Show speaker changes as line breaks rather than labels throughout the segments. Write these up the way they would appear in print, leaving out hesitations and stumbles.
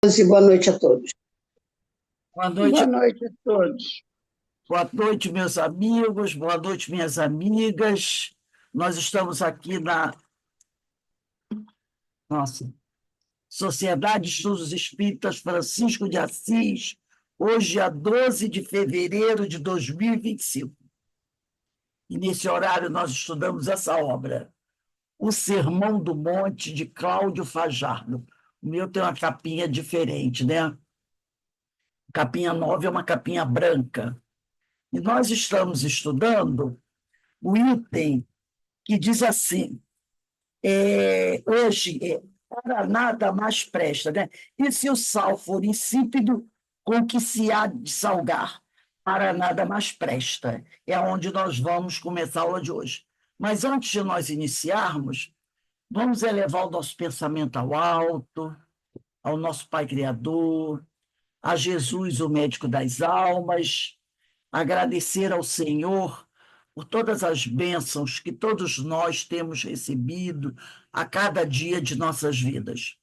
Boa noite a todos.
Boa
Boa
noite,
noite a todos.
boa noite, meus amigos, boa noite, minhas amigas. Nós estamos aqui na nossa Sociedade de Estudos Espíritas Francisco de Assis, hoje, dia 12 de fevereiro de 2025. E nesse horário nós estudamos essa obra, O Sermão do Monte, de Cláudio Fajardo. O meu tem uma capinha diferente, né? Capinha 9 é uma capinha branca. E nós estamos estudando o item que diz assim: hoje, para nada mais presta, né? E se o sal for insípido, com que se há de salgar? Para nada mais presta. É onde nós vamos começar a aula de hoje. Mas antes de nós iniciarmos, vamos elevar o nosso pensamento ao alto, ao nosso Pai Criador, a Jesus, o médico das almas, agradecer ao Senhor por todas as bênçãos que todos nós temos recebido a cada dia de nossas vidas.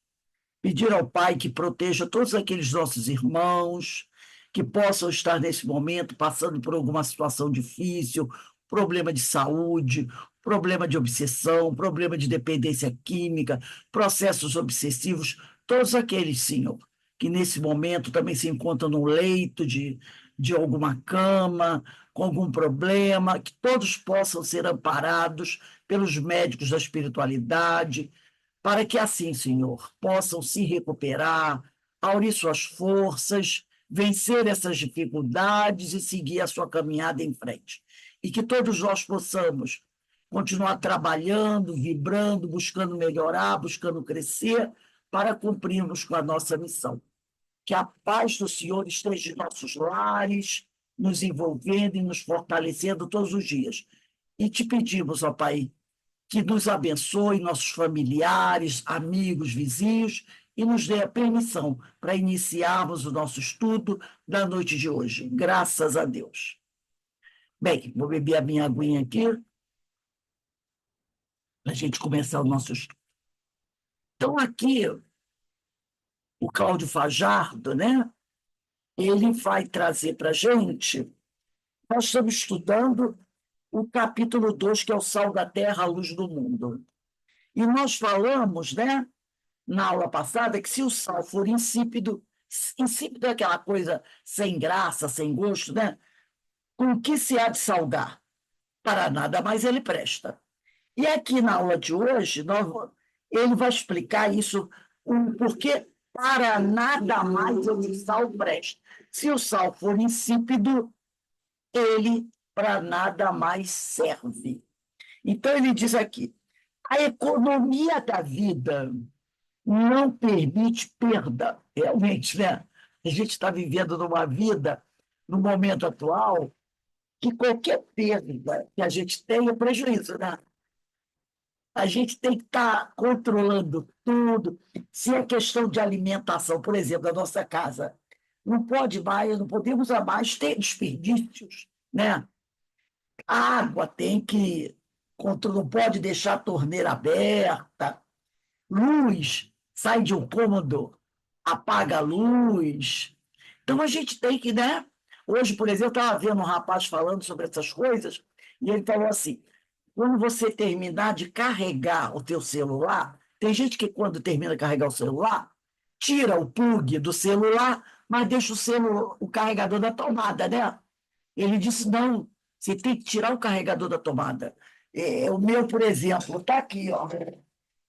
Pedir ao Pai que proteja todos aqueles nossos irmãos que possam estar nesse momento passando por alguma situação difícil, problema de saúde, problema de obsessão, problema de dependência química, processos obsessivos, todos aqueles, Senhor, que nesse momento também se encontram no leito de alguma cama, com algum problema, que todos possam ser amparados pelos médicos da espiritualidade, para que assim, Senhor, possam se recuperar, aurir suas forças, vencer essas dificuldades e seguir a sua caminhada em frente. E que todos nós possamos continuar trabalhando, vibrando, buscando melhorar, buscando crescer, para cumprirmos com a nossa missão. Que a paz do Senhor esteja em nossos lares, nos envolvendo e nos fortalecendo todos os dias. E te pedimos, ó Pai, que nos abençoe, nossos familiares, amigos, vizinhos, e nos dê a permissão para iniciarmos o nosso estudo da noite de hoje. Graças a Deus. Bem, vou beber a minha aguinha aqui para a gente começar o nosso estudo. Então, aqui, o Cláudio Fajardo, né? Ele vai trazer para a gente. Nós estamos estudando o capítulo 2, que é o Sal da Terra, a Luz do Mundo. E nós falamos, né, na aula passada, que se o sal for insípido, insípido é aquela coisa sem graça, sem gosto, né? Com que se há de salgar? Para nada mais ele presta. E aqui na aula de hoje, ele vai explicar isso, o porquê para nada mais o sal presta. Se o sal for insípido, ele para nada mais serve. Então, ele diz aqui: a economia da vida não permite perda. Realmente, né? A gente está vivendo numa vida, no momento atual, que qualquer perda que a gente tem é prejuízo, né? A gente tem que estar controlando tudo. Se é questão de alimentação, por exemplo, da nossa casa, não pode mais, não podemos mais ter desperdícios, né? A água tem que, não pode deixar a torneira aberta, luz, sai de um cômodo, apaga a luz. Então a gente tem que, né? Hoje, por exemplo, eu estava vendo um rapaz falando sobre essas coisas, e ele falou assim: quando você terminar de carregar o teu celular, tem gente que quando termina de carregar o celular, tira o plug do celular, mas deixa o carregador da tomada, né? Ele disse: não, você tem que tirar o carregador da tomada. O meu, por exemplo, está aqui, ó.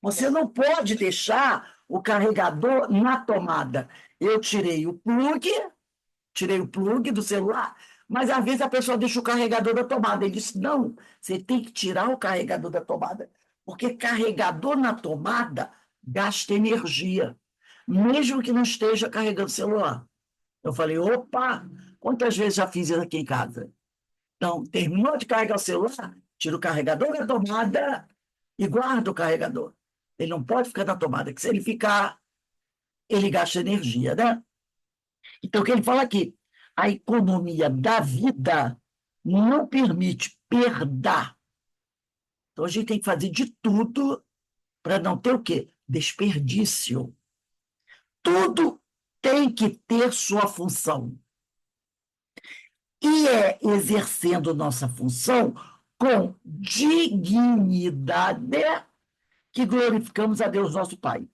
Você não pode deixar o carregador na tomada. Eu tirei o plug do celular, mas às vezes a pessoa deixa o carregador da tomada. Ele disse: não, você tem que tirar o carregador da tomada, porque carregador na tomada gasta energia, mesmo que não esteja carregando o celular. Eu falei: opa, quantas vezes já fiz isso aqui em casa? Então, terminou de carregar o celular, tira o carregador da tomada e guarda o carregador. Ele não pode ficar na tomada, que se ele ficar, ele gasta energia, né? Então, o que ele fala aqui? A economia da vida não permite perda. Então, a gente tem que fazer de tudo para não ter o quê? Desperdício. Tudo. tem que ter sua função. E é exercendo nossa função com dignidade que glorificamos a Deus, nosso Pai.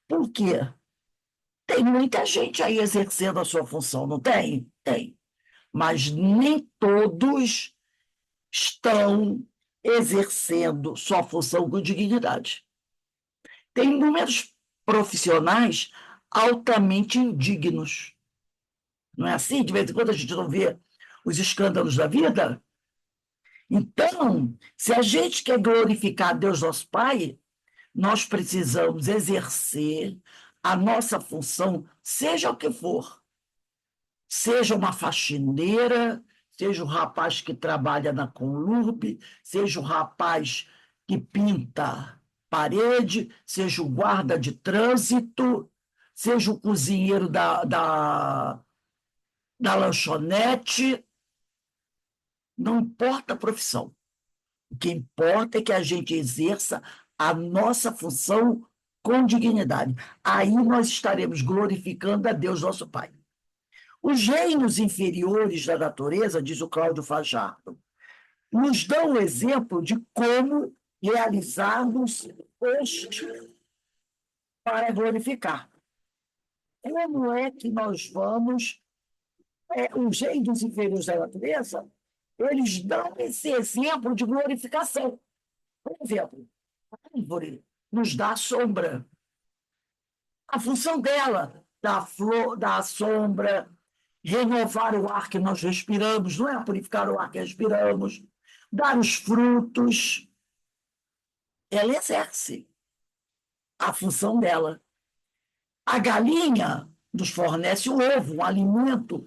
Por quê? Tem muita gente aí exercendo a sua função, não tem? Tem. Mas nem todos estão exercendo sua função com dignidade. Tem inúmeros profissionais altamente indignos. Não é assim? De vez em quando a gente não vê os escândalos da vida? Então, se a gente quer glorificar Deus, nosso Pai, nós precisamos exercer a nossa função, seja o que for. Seja uma faxineira, seja o rapaz que trabalha na Conlurb, seja o rapaz que pinta parede, seja o guarda de trânsito, seja o cozinheiro da lanchonete, não importa a profissão. O que importa é que a gente exerça a nossa função com dignidade. Aí nós estaremos glorificando a Deus, nosso Pai. Os reinos inferiores da natureza, diz o Cláudio Fajardo, nos dão o exemplo de como realizarmos este para glorificar. Como é que nós vamos... os reinos inferiores da natureza, eles dão esse exemplo de glorificação. Por exemplo, a árvore nos dá sombra. A função dela, dar flor, dar sombra, renovar o ar que nós respiramos, não é purificar o ar que respiramos, dar os frutos. Ela exerce a função dela. A galinha nos fornece o ovo, um alimento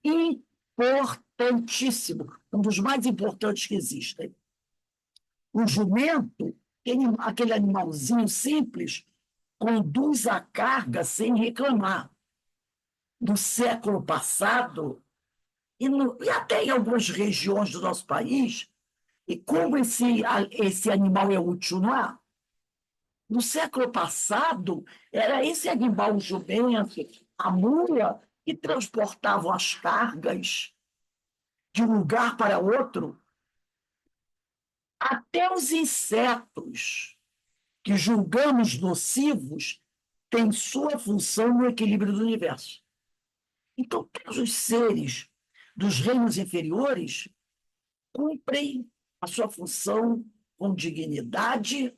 importantíssimo, um dos mais importantes que existem. O jumento, aquele animalzinho simples, conduz a carga sem reclamar. No século passado, e até em algumas regiões do nosso país, e como esse animal é útil, não é? No século passado, era esse animal, o jumento, a mula, que transportavam as cargas de um lugar para outro. Até os insetos que julgamos nocivos têm sua função no equilíbrio do universo. Então, todos os seres dos reinos inferiores cumprem a sua função com dignidade,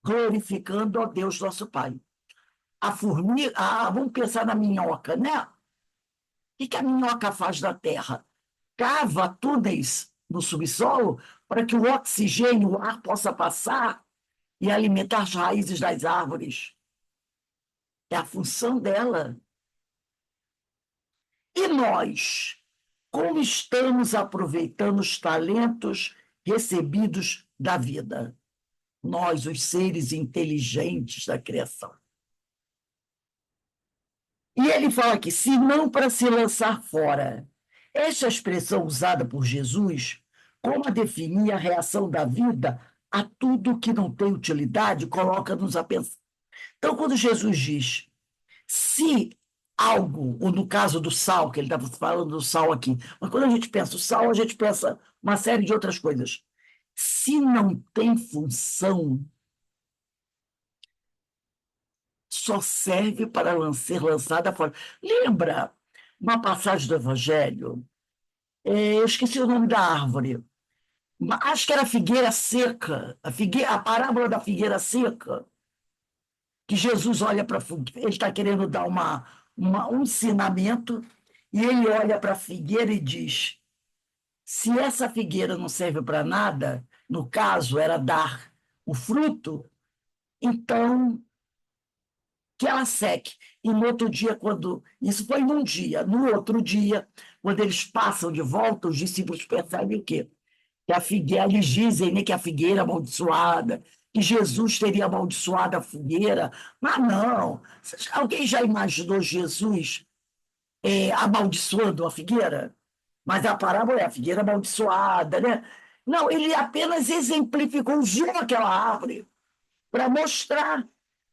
glorificando a Deus, nosso Pai. A formiga, vamos pensar na minhoca, né? O que a minhoca faz na terra? Cava túneis no subsolo para que o oxigênio, o ar possa passar e alimentar as raízes das árvores. É a função dela. E nós, como estamos aproveitando os talentos recebidos da vida? Nós, os seres inteligentes da criação. E ele fala aqui, se não para se lançar fora. Esta expressão usada por Jesus, como a definir a reação da vida a tudo que não tem utilidade, coloca-nos a pensar. Então, quando Jesus diz, se algo, ou no caso do sal, que ele estava falando do sal aqui, mas quando a gente pensa o sal, a gente pensa uma série de outras coisas. Se não tem função, só serve para ser lançada fora. Lembra uma passagem do Evangelho? Eu esqueci o nome da árvore. Acho que era a figueira seca, a parábola da figueira seca, que Jesus olha para a figueira, ele está querendo dar um ensinamento, e ele olha para a figueira e diz, se essa figueira não serve para nada, no caso era dar o fruto, então que ela seque. E no outro dia, isso foi num dia, no outro dia, quando eles passam de volta, os discípulos percebem o quê? Que a figueira, eles dizem, né, que a figueira é amaldiçoada, que Jesus teria amaldiçoado a figueira, mas não. Alguém já imaginou Jesus amaldiçoando a figueira? Mas a parábola é a figueira amaldiçoada, né? Não, ele apenas exemplificou, usou aquela árvore para mostrar,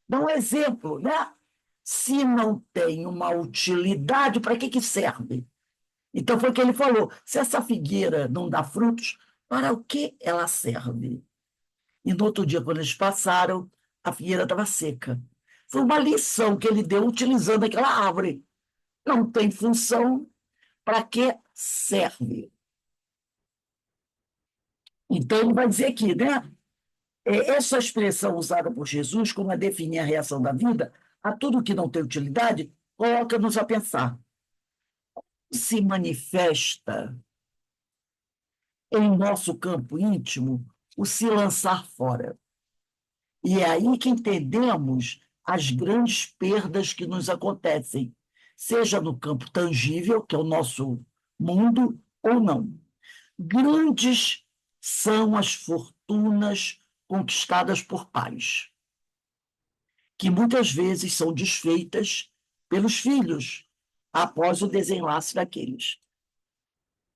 dar um exemplo, né? Se não tem uma utilidade, para que serve? Então foi o que ele falou: se essa figueira não dá frutos, para o que ela serve? E no outro dia, quando eles passaram, a figueira estava seca. Foi uma lição que ele deu utilizando aquela árvore. Não tem função, para que serve? Então ele vai dizer aqui, né? Essa expressão usada por Jesus, como a definir a reação da vida a tudo que não tem utilidade, coloca-nos a pensar. Se manifesta em nosso campo íntimo o se lançar fora. E é aí que entendemos as grandes perdas que nos acontecem, seja no campo tangível, que é o nosso mundo, ou não. Grandes são as fortunas conquistadas por pais, que muitas vezes são desfeitas pelos filhos após o desenlace daqueles.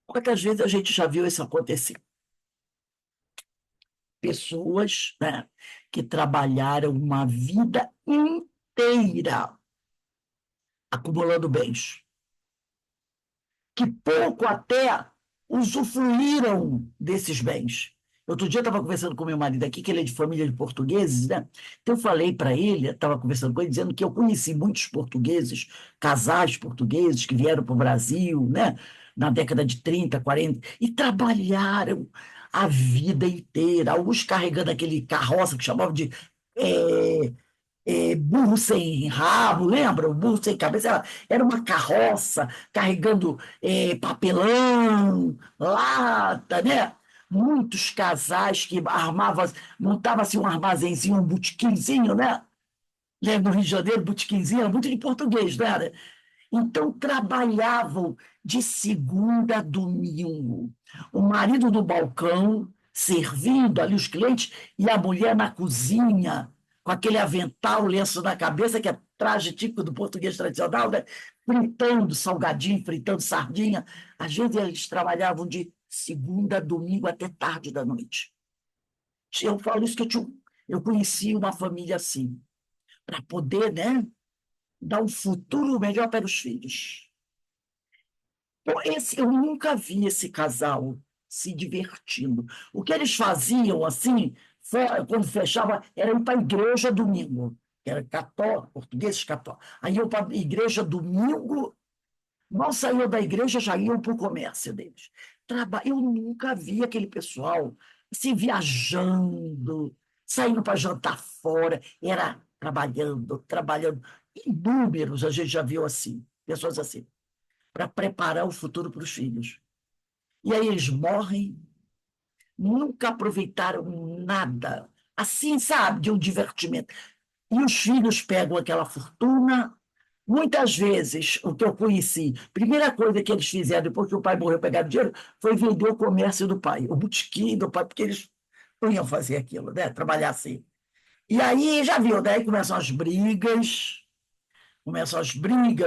Quantas vezes a gente já viu isso acontecer? Pessoas, né, que trabalharam uma vida inteira acumulando bens, que pouco até usufruíram desses bens. Outro dia eu estava conversando com meu marido aqui, que ele é de família de portugueses, né? Então eu falei para ele, estava conversando com ele, dizendo que eu conheci muitos portugueses, casais portugueses que vieram para o Brasil, né? Na década de 30, 40, e trabalharam a vida inteira, alguns carregando aquele carroça que chamavam de é, burro sem rabo, lembra? O burro sem cabeça era uma carroça carregando papelão, lata, né? Muitos casais que montavam assim um armazenzinho, um botequinzinho, né? Lembra no Rio de Janeiro, botequinzinho, era muito de português, não era? Então, trabalhavam de segunda a domingo. O marido no balcão, servindo ali os clientes, e a mulher na cozinha, com aquele avental, lenço na cabeça, que é traje típico do português tradicional, né? Fritando salgadinho, fritando sardinha. Às vezes, eles trabalhavam de segunda a domingo até tarde da noite. Eu falo isso que eu conheci uma família assim, para poder, né, dar um futuro melhor para os filhos. Eu nunca vi esse casal se divertindo. O que eles faziam, assim, quando fechava, era ir para a igreja domingo. Era católico, portugueses católicos. Aí iam para a igreja domingo, mal saíam da igreja, já iam para o comércio deles. Eu nunca vi aquele pessoal assim, viajando, saindo para jantar fora. Era trabalhando, trabalhando. Inúmeros a gente já viu assim, pessoas assim, para preparar o futuro para os filhos. E aí eles morrem, nunca aproveitaram nada, assim, sabe, de um divertimento. E os filhos pegam aquela fortuna. Muitas vezes, o que eu conheci, primeira coisa que eles fizeram depois que o pai morreu, pegaram dinheiro, foi vender o comércio do pai, o botequim do pai, porque eles não iam fazer aquilo, né? Trabalhar assim. E aí, já viu, daí começam as brigas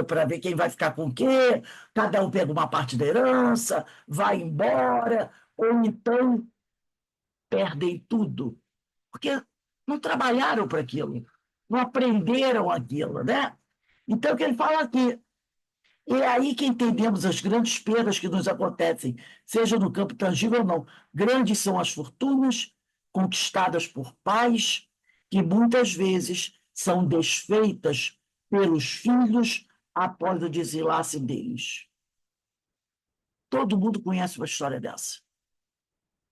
para ver quem vai ficar com o quê, cada um pega uma parte da herança, vai embora, ou então perdem tudo, porque não trabalharam para aquilo, não aprenderam aquilo, né? Então, o que ele fala aqui, é aí que entendemos as grandes perdas que nos acontecem, seja no campo tangível ou não. Grandes são as fortunas conquistadas por pais, que muitas vezes são desfeitas pelos filhos após o desenlace deles. Todo mundo conhece uma história dessa.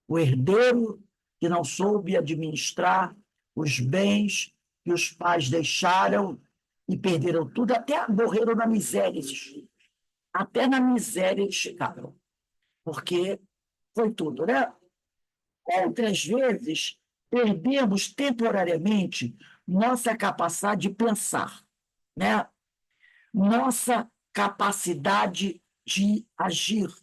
O herdeiro que não soube administrar os bens que os pais deixaram e perderam tudo, até morreram na miséria esses filhos. Até na miséria eles ficaram, porque foi tudo, né? Outras vezes, perdemos temporariamente nossa capacidade de pensar, né? Nossa capacidade de agir,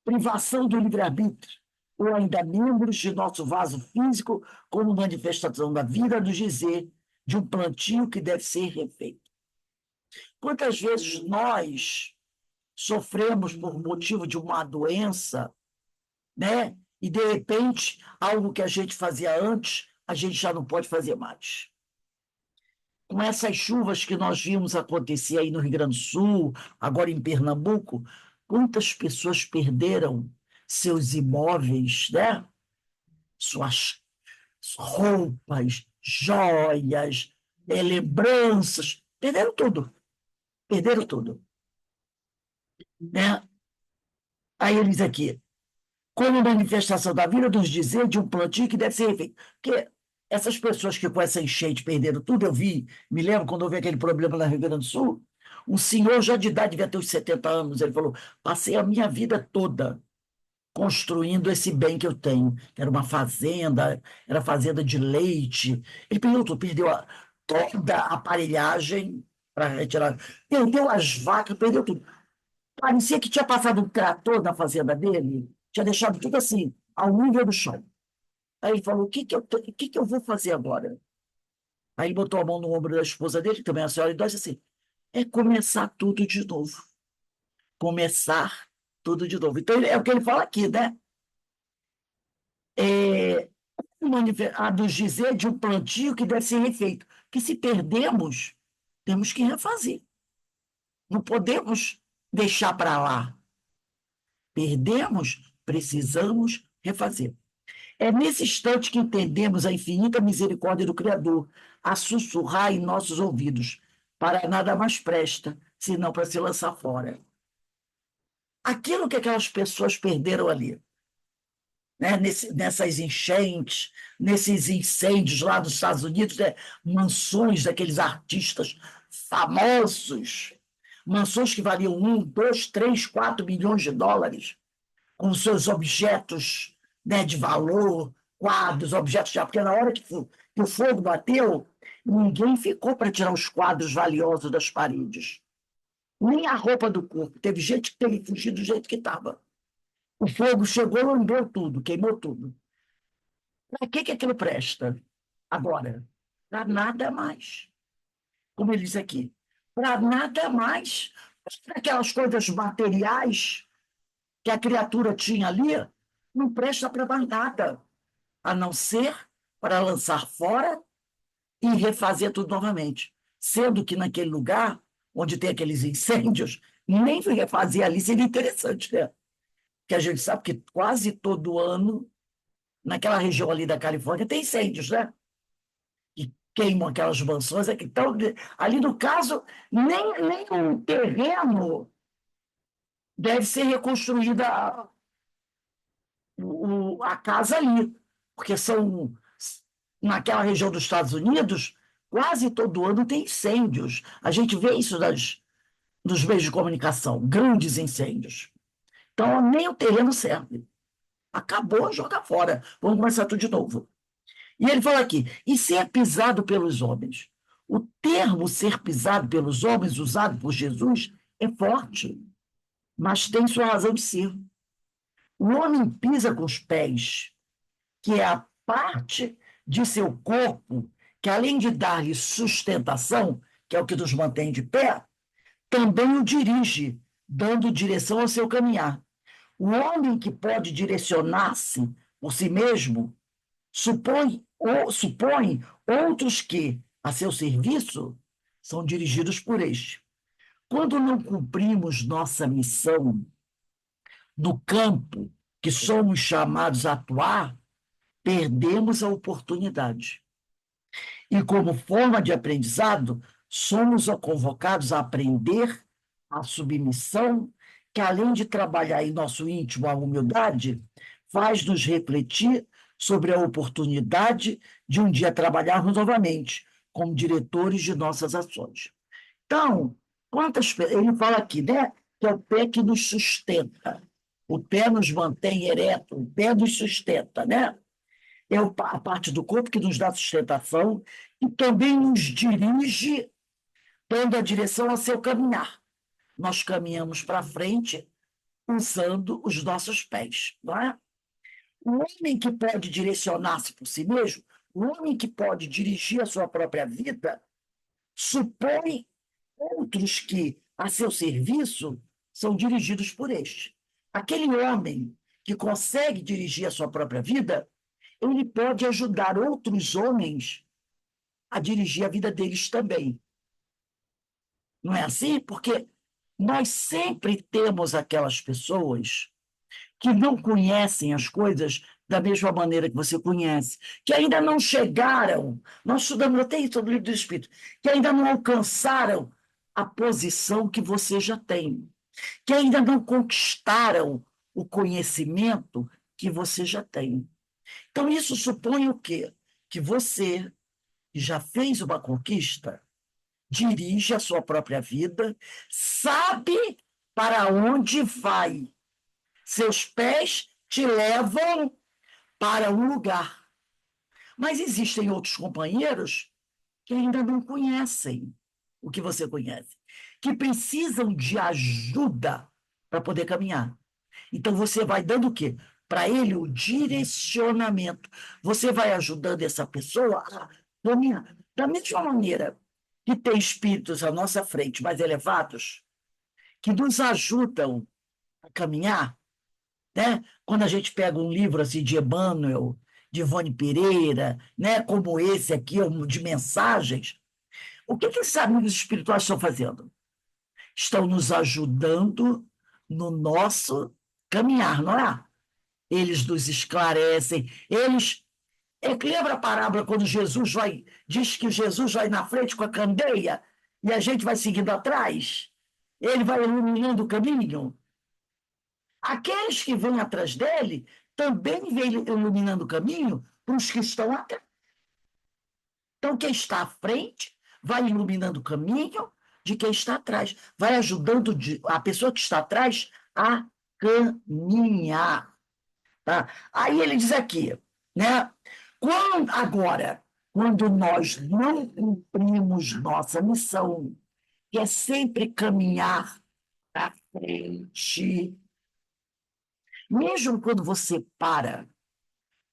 privação do livre-arbítrio, ou ainda membros de nosso vaso físico, como manifestação da vida, nos dizer de um plantio que deve ser refeito. Quantas vezes nós sofremos por motivo de uma doença, né? E, de repente, algo que a gente fazia antes, a gente já não pode fazer mais. com essas chuvas que nós vimos acontecer aí no Rio Grande do Sul, agora em Pernambuco, quantas pessoas perderam seus imóveis, né? Suas roupas, joias, lembranças, perderam tudo, né? Aí ele diz aqui, como manifestação da vida, nos dizer de um plantio que deve ser refeito. Porque essas pessoas que com essa enchente perderam tudo, me lembro quando houve aquele problema na Rio Grande do Sul, um senhor já de idade, devia ter uns 70 anos, ele falou, passei a minha vida toda construindo esse bem que eu tenho, que era fazenda de leite. Ele perdeu tudo, toda a aparelhagem para retirar, perdeu as vacas, perdeu tudo. Parecia que tinha passado um trator na fazenda dele, tinha deixado tudo assim, ao nível do chão. Aí ele falou: o que que eu vou fazer agora? Aí ele botou a mão no ombro da esposa dele, que também é a senhora idosa, e disse assim: é começar tudo de novo. Começar tudo de novo. Então, é o que ele fala aqui, né? É, a nos dizer de um plantio que deve ser refeito. Que se perdemos, temos que refazer. Não podemos deixar para lá. Perdemos, precisamos refazer. É nesse instante que entendemos a infinita misericórdia do Criador, a sussurrar em nossos ouvidos, para nada mais presta, senão para se lançar fora. Aquilo que aquelas pessoas perderam ali, né? Nessas enchentes, nesses incêndios lá dos Estados Unidos, né? Mansões daqueles artistas famosos, mansões que valiam 1, 2, 3, 4 milhões de dólares, com seus objetos, né, de valor, quadros, objetos de arte, porque na hora que o fogo bateu, ninguém ficou para tirar os quadros valiosos das paredes, nem a roupa do corpo. Teve gente que teve que fugir do jeito que estava. O fogo chegou, lambeu tudo, queimou tudo. Para que aquilo presta? Agora, para nada mais. Como ele diz aqui, para nada mais. Para aquelas coisas materiais que a criatura tinha ali, não presta para mais nada, a não ser para lançar fora e refazer tudo novamente. Sendo que naquele lugar, onde tem aqueles incêndios, nem refazer ali seria interessante, né? Porque a gente sabe que quase todo ano, naquela região ali da Califórnia, tem incêndios, né? Que queimam aquelas mansões. Então, ali no caso, nem um terreno deve ser reconstruída a casa ali, porque naquela região dos Estados Unidos, quase todo ano tem incêndios. A gente vê isso nos meios de comunicação, grandes incêndios. Então, nem o terreno serve. Acabou, joga fora. Vamos começar tudo de novo. E ele fala aqui, e ser pisado pelos homens. O termo ser pisado pelos homens, usado por Jesus, é forte, mas tem sua razão de ser. O homem pisa com os pés, que é a parte de seu corpo que, além de dar-lhe sustentação, que é o que nos mantém de pé, também o dirige, dando direção ao seu caminhar. O homem que pode direcionar-se por si mesmo supõe outros que, a seu serviço, são dirigidos por este. Quando não cumprimos nossa missão no campo que somos chamados a atuar, perdemos a oportunidade. E, como forma de aprendizado, somos convocados a aprender a submissão, que, além de trabalhar em nosso íntimo a humildade, faz-nos refletir sobre a oportunidade de um dia trabalharmos novamente como diretores de nossas ações. Então, ele fala aqui, né, que é o pé que nos sustenta, o pé nos mantém ereto, o pé nos sustenta, né? É a parte do corpo que nos dá sustentação e também nos dirige, dando a direção ao seu caminhar. Nós caminhamos para frente usando os nossos pés, não é? O homem que pode direcionar-se por si mesmo, o homem que pode dirigir a sua própria vida, supõe outros que, a seu serviço, são dirigidos por este. Aquele homem que consegue dirigir a sua própria vida, ele pode ajudar outros homens a dirigir a vida deles também. Não é assim? Porque nós sempre temos aquelas pessoas que não conhecem as coisas da mesma maneira que você conhece, que ainda não chegaram, nós estudamos até isso no livro do Espírito, que ainda não alcançaram a posição que você já tem, que ainda não conquistaram o conhecimento que você já tem. Então, isso supõe o quê? Que você, que já fez uma conquista, dirige a sua própria vida, sabe para onde vai. Seus pés te levam para um lugar. Mas existem outros companheiros que ainda não conhecem o que você conhece, que precisam de ajuda para poder caminhar. Então você vai dando o quê? Para ele o direcionamento. Você vai ajudando essa pessoa a caminhar. Da mesma maneira que tem espíritos à nossa frente mais elevados, que nos ajudam a caminhar, né? Quando a gente pega um livro assim de Emmanuel, de Ivone Pereira, né? Como esse aqui, de mensagens, o que esses amigos espirituais estão fazendo? Estão nos ajudando no nosso caminhar, não é? Eles nos esclarecem, eles. É que lembra a parábola quando Jesus vai, diz que Jesus vai na frente com a candeia e a gente vai seguindo atrás? Ele vai iluminando o caminho. Aqueles que vêm atrás dele também vêm iluminando o caminho para os que estão atrás. Então, quem está à frente vai iluminando o caminho de quem está atrás, vai ajudando a pessoa que está atrás a caminhar. Tá? Aí ele diz aqui, né? Quando nós não cumprimos nossa missão, que é sempre caminhar para frente, mesmo quando você para,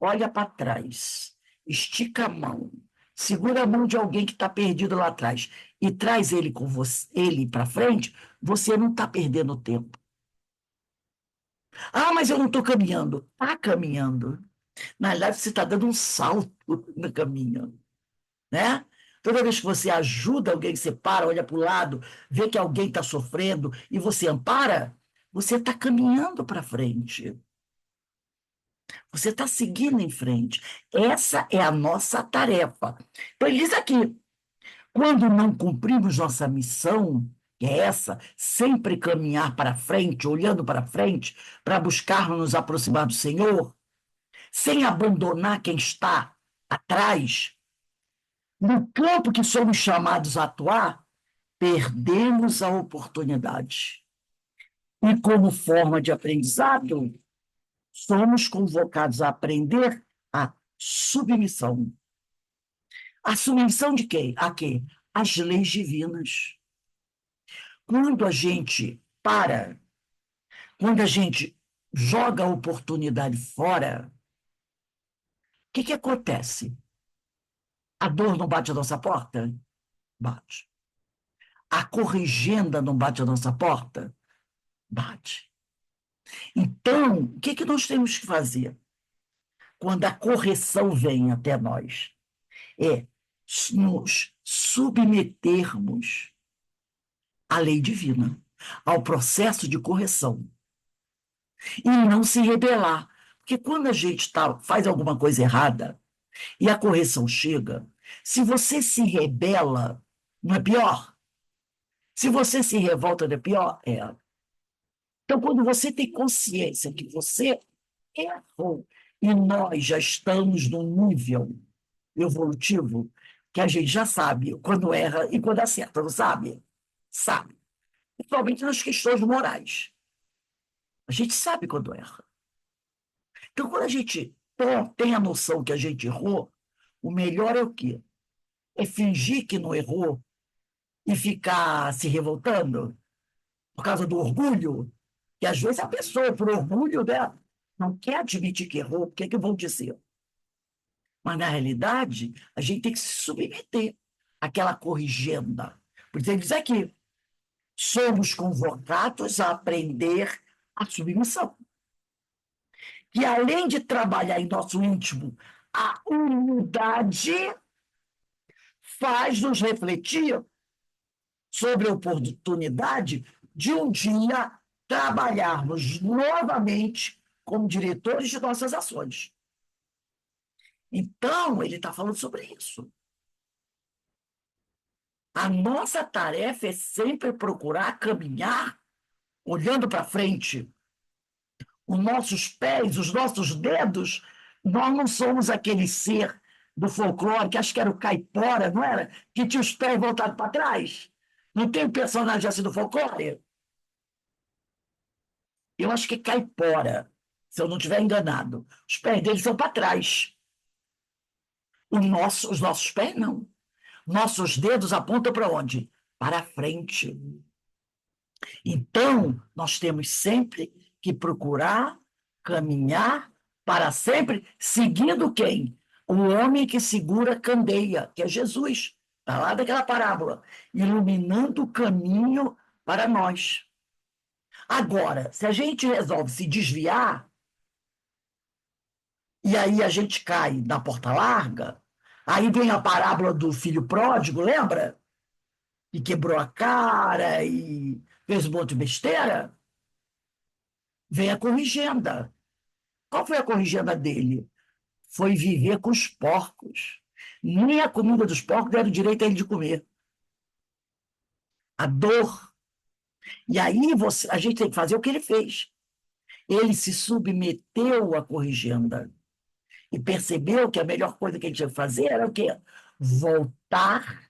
olha para trás, estica a mão, segura a mão de alguém que está perdido lá atrás e traz ele com você, ele para frente, você não está perdendo tempo. Ah, mas eu não estou caminhando. Está caminhando. Na verdade, você está dando um salto no caminho, né? Toda vez que você ajuda alguém, você para, olha para o lado, vê que alguém está sofrendo e você ampara, você está caminhando para frente. Você está seguindo em frente. Essa é a nossa tarefa. Então, ele diz aqui: quando não cumprimos nossa missão, que é essa, sempre caminhar para frente, olhando para frente, para buscarmos nos aproximar do Senhor, sem abandonar quem está atrás, no campo que somos chamados a atuar, perdemos a oportunidade. E como forma de aprendizado, somos convocados a aprender a submissão. A submissão de quem? A quê? As leis divinas. Quando a gente para, quando a gente joga a oportunidade fora, o que acontece? A dor não bate a nossa porta? Bate. A corrigenda não bate a nossa porta? Bate. Então, o que nós temos que fazer? Quando a correção vem até nós, é nos submetermos à lei divina, ao processo de correção, e não se rebelar. Porque quando a gente faz alguma coisa errada e a correção chega, se você se rebela, não é pior? Se você se revolta, não é pior? É. Então, quando você tem consciência que você errou e nós já estamos num nível evolutivo que a gente já sabe quando erra e quando acerta, não sabe? Sabe. Principalmente nas questões morais. A gente sabe quando erra. Então, quando a gente tem a noção que a gente errou, o melhor é o quê? É fingir que não errou e ficar se revoltando por causa do orgulho, que às vezes a pessoa, por orgulho, né, não quer admitir que errou, o que vão dizer? Mas, na realidade, a gente tem que se submeter àquela corrigenda. Por isso ele diz aqui, somos convocados a aprender a submissão. Que além de trabalhar em nosso íntimo a humildade, faz nos refletir sobre a oportunidade de um dia trabalharmos novamente como diretores de nossas ações. Então, ele está falando sobre isso. A nossa tarefa é sempre procurar caminhar olhando para frente. Os nossos pés, os nossos dedos, nós não somos aquele ser do folclore, que acho que era o caipora, não era? Que tinha os pés voltados para trás. Não tem um personagem assim do folclore? Eu acho que é caipora, se eu não estiver enganado. Os pés deles são para trás. Os nossos pés, não. Nossos dedos apontam para onde? Para frente. Então, nós temos sempre que procurar caminhar para sempre, seguindo quem? O homem que segura a candeia, que é Jesus. Está lá daquela parábola, iluminando o caminho para nós. Agora, se a gente resolve se desviar, e aí a gente cai na porta larga, aí vem a parábola do filho pródigo, lembra? E quebrou a cara e fez um monte de besteira. Vem a corrigenda. Qual foi a corrigenda dele? Foi viver com os porcos. Nem a comida dos porcos deram direito a ele de comer. A dor. E aí a gente tem que fazer o que ele fez. Ele se submeteu à corrigenda e percebeu que a melhor coisa que ele tinha que fazer era o quê? Voltar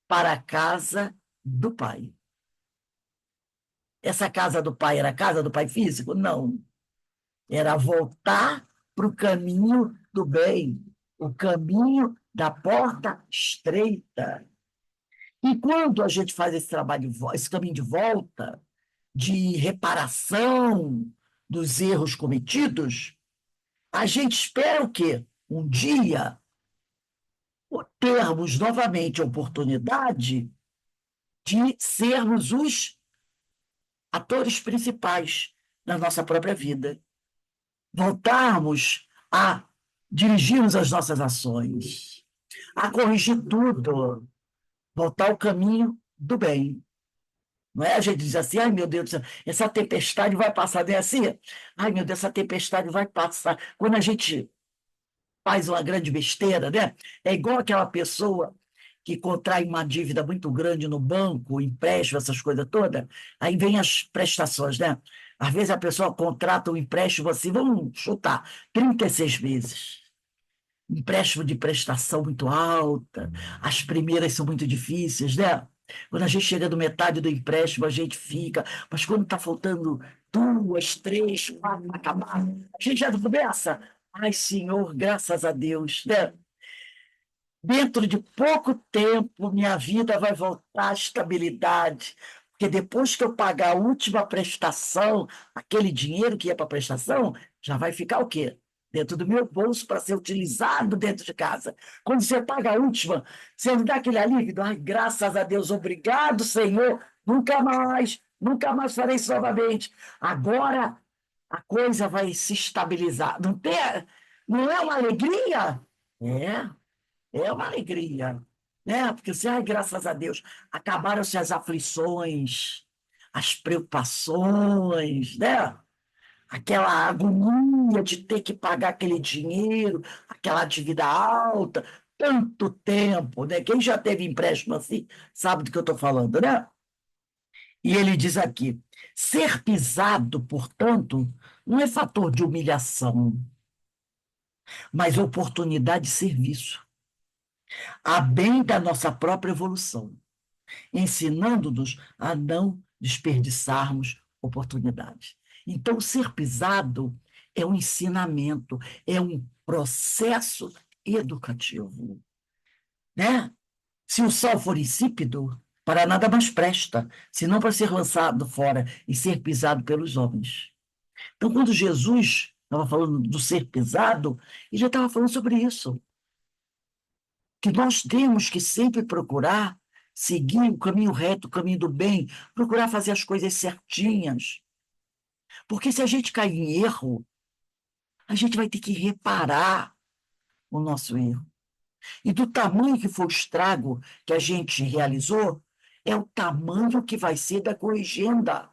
para a casa do pai. Essa casa do pai era a casa do pai físico? Não. Era voltar para o caminho do bem, o caminho da porta estreita. E quando a gente faz esse trabalho, esse caminho de volta, de reparação dos erros cometidos, a gente espera o quê? Um dia termos novamente a oportunidade de sermos os atores principais da nossa própria vida. Voltarmos a dirigirmos as nossas ações, a corrigir tudo, voltar ao caminho do bem. Não é? A gente diz assim, ai meu Deus do céu, essa tempestade vai passar, não é assim? Ai meu Deus, essa tempestade vai passar. Quando a gente faz uma grande besteira, né? É igual aquela pessoa que contrai uma dívida muito grande no banco, empréstimo, essas coisas todas, aí vem as prestações, né? Às vezes a pessoa contrata um empréstimo assim, vamos chutar, 36 meses. Empréstimo de prestação muito alta, as primeiras são muito difíceis, né? Quando a gente chega no metade do empréstimo, a gente fica, mas quando está faltando duas, três, quatro para acabar, a gente já começa. Ai, Senhor, graças a Deus, né? Dentro de pouco tempo, minha vida vai voltar à estabilidade, porque depois que eu pagar a última prestação, aquele dinheiro que ia para a prestação, já vai ficar o quê? Dentro do meu bolso para ser utilizado dentro de casa. Quando você paga a última, você não dá aquele alívio, ai, graças a Deus, obrigado, Senhor, nunca mais farei isso novamente. Agora a coisa vai se estabilizar. Não é uma alegria? É uma alegria, né? Porque assim, ai, graças a Deus, acabaram-se as aflições, as preocupações, né? Aquela agonia de ter que pagar aquele dinheiro, aquela dívida alta, tanto tempo, né? Quem já teve empréstimo assim sabe do que eu estou falando, né? E ele diz aqui: ser pisado, portanto, não é fator de humilhação, mas oportunidade de serviço, a bem da nossa própria evolução, ensinando-nos a não desperdiçarmos oportunidades. Então, ser pisado é um ensinamento, é um processo educativo, né? Se o sol for insípido, para nada mais presta, senão para ser lançado fora e ser pisado pelos homens. Então, quando Jesus estava falando do ser pisado, ele já estava falando sobre isso, que nós temos que sempre procurar seguir o caminho reto, o caminho do bem, procurar fazer as coisas certinhas. Porque se a gente cair em erro, a gente vai ter que reparar o nosso erro. E do tamanho que for o estrago que a gente realizou, é o tamanho que vai ser da corrigenda.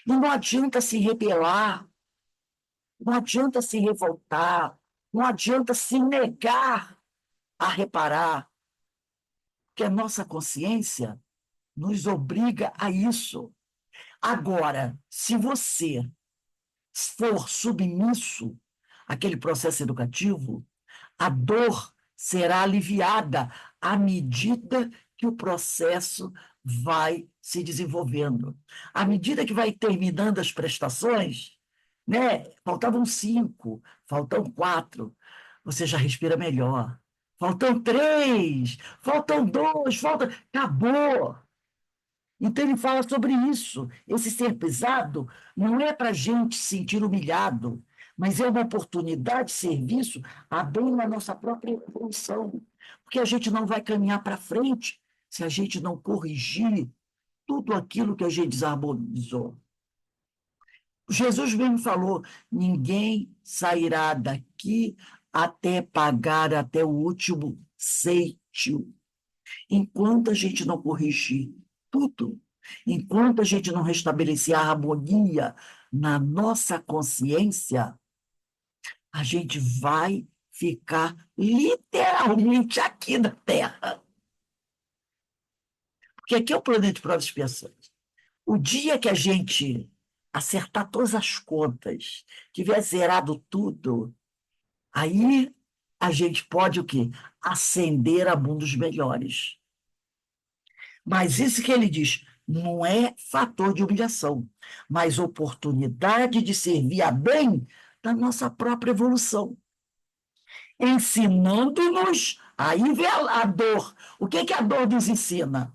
E não adianta se rebelar, não adianta se revoltar, não adianta se negar a reparar, que a nossa consciência nos obriga a isso. Agora, se você for submisso àquele processo educativo, a dor será aliviada à medida que o processo vai se desenvolvendo. À medida que vai terminando as prestações, né? Faltavam 5, faltam 4, você já respira melhor. Faltam 3, faltam 2, falta. Acabou! Então ele fala sobre isso. Esse ser pesado não é para a gente se sentir humilhado, mas é uma oportunidade de serviço a bem na nossa própria evolução. Porque a gente não vai caminhar para frente se a gente não corrigir tudo aquilo que a gente desarmonizou. Jesus mesmo falou: ninguém sairá daqui até pagar até o último cêntimo. Enquanto a gente não corrigir tudo, enquanto a gente não restabelecer a harmonia na nossa consciência, a gente vai ficar literalmente aqui na Terra. Porque aqui é o planeta de provas e expiações. O dia que a gente acertar todas as contas, tiver zerado tudo, aí a gente pode o quê? Ascender a mundos melhores. Mas isso que ele diz não é fator de humilhação, mas oportunidade de servir a bem da nossa própria evolução, ensinando-nos, aí vem a dor. O que a dor nos ensina?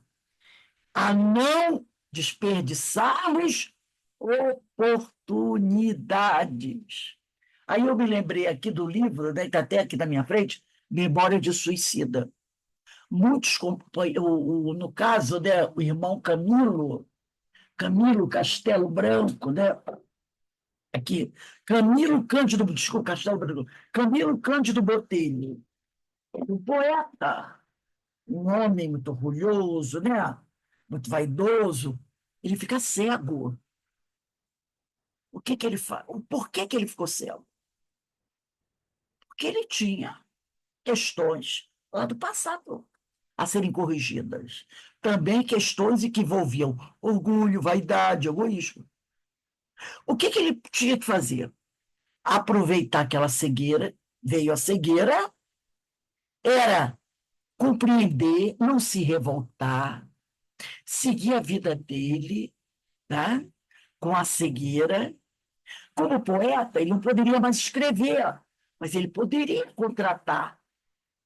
A não desperdiçarmos oportunidades. Aí eu me lembrei aqui do livro, né, que está até aqui na minha frente, Memória de Suicida. Muitos, no caso, né, o irmão Camilo Castelo Branco, né, aqui, Camilo Cândido, desculpa, Castelo Branco, Camilo Cândido Botelho, um poeta, um homem muito orgulhoso, né, muito vaidoso, ele fica cego. O que que ele faz? Por que que ele ficou cego? Porque ele tinha questões lá do passado a serem corrigidas. Também questões que envolviam orgulho, vaidade, egoísmo. O que ele tinha que fazer? Aproveitar aquela cegueira, veio a cegueira, era compreender, não se revoltar, seguir a vida dele, tá? Com a cegueira. Como poeta, ele não poderia mais escrever, mas ele poderia contratar.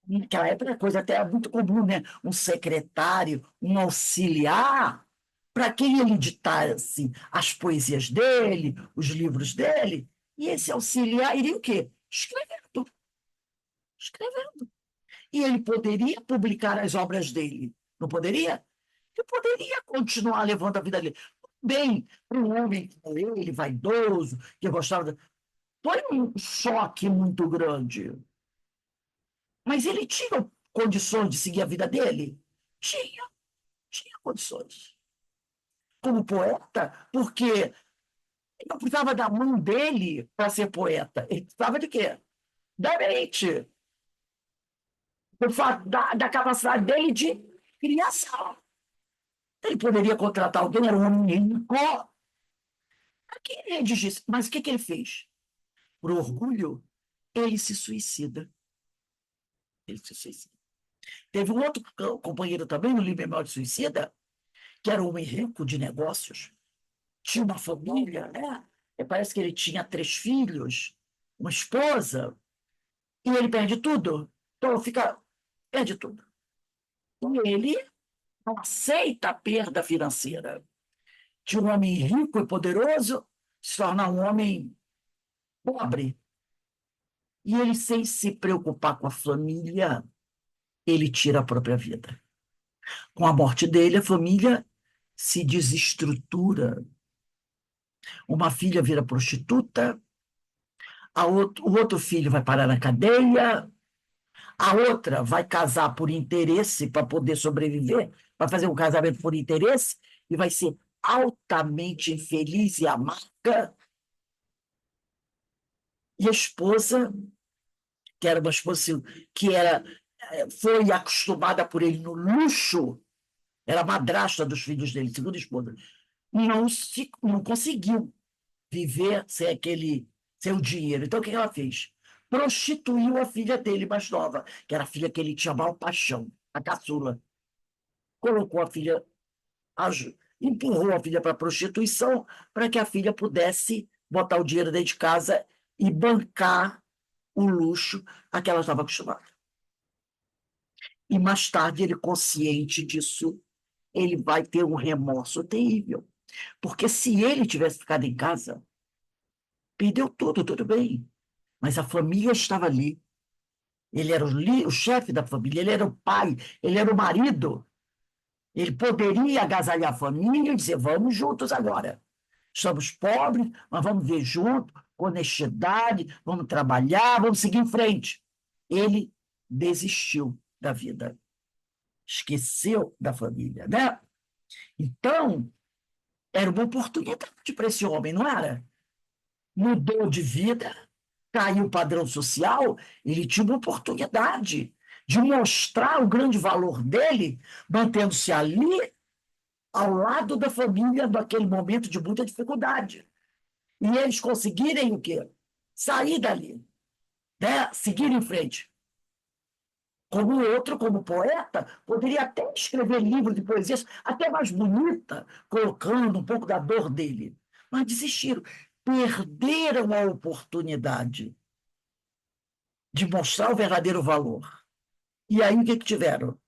Naquela época, a coisa até era muito comum, né? Um secretário, um auxiliar, para quem ele ditasse as poesias dele, os livros dele, e esse auxiliar iria o quê? Escrevendo, escrevendo. E ele poderia publicar as obras dele, não poderia? Ele poderia continuar levando a vida dele. Bem, para um homem como ele, vaidoso, que gostava de... Foi um choque muito grande. Mas ele tinha condições de seguir a vida dele? Tinha condições. Como poeta, porque ele não precisava da mão dele para ser poeta. Ele precisava de quê? Da mente, da capacidade dele de criação. Ele poderia contratar alguém, era um homem rico. Aqui ele disse, mas o que ele fez? Por orgulho, ele se suicida. Ele se suicida. Teve um outro companheiro também, no livro Memória de Suicida, que era um homem rico de negócios, tinha uma família, né? E parece que ele tinha 3 filhos, uma esposa, e ele perde tudo. Então perde tudo. E ele não aceita a perda financeira de um homem rico e poderoso se tornar um homem pobre. E ele, sem se preocupar com a família, ele tira a própria vida. Com a morte dele, a família se desestrutura. Uma filha vira prostituta, o outro filho vai parar na cadeia, A outra vai casar por interesse para poder sobreviver, vai fazer um casamento por interesse e vai ser altamente infeliz e amarga. E a esposa, que era uma esposa assim, que foi acostumada por ele no luxo, era madrasta dos filhos dele, segunda esposa, não conseguiu viver sem o dinheiro. Então, o que ela fez? Prostituiu a filha dele mais nova, que era a filha que ele tinha maior paixão, a caçula. Colocou a filha, empurrou a filha para a prostituição para que a filha pudesse botar o dinheiro dentro de casa e bancar o luxo a que ela estava acostumada. E mais tarde, ele, consciente disso, ele vai ter um remorso terrível. Porque se ele tivesse ficado em casa, perdeu tudo, tudo bem. Mas a família estava ali. Ele era o chefe da família, ele era o pai, ele era o marido. Ele poderia agasalhar a família e dizer: vamos juntos agora. Estamos pobres, mas vamos ver junto, com honestidade, vamos trabalhar, vamos seguir em frente. Ele desistiu da vida, esqueceu da família, né? Então, era uma oportunidade para esse homem, não era? Mudou de vida, caiu o padrão social, ele tinha uma oportunidade de mostrar o grande valor dele, mantendo-se ali, ao lado da família, naquele momento de muita dificuldade. E eles conseguirem o quê? Sair dali, né? Seguir em frente. Como outro, como poeta, poderia até escrever livros de poesias até mais bonita, colocando um pouco da dor dele. Mas desistiram, perderam a oportunidade de mostrar o verdadeiro valor. E aí o que tiveram?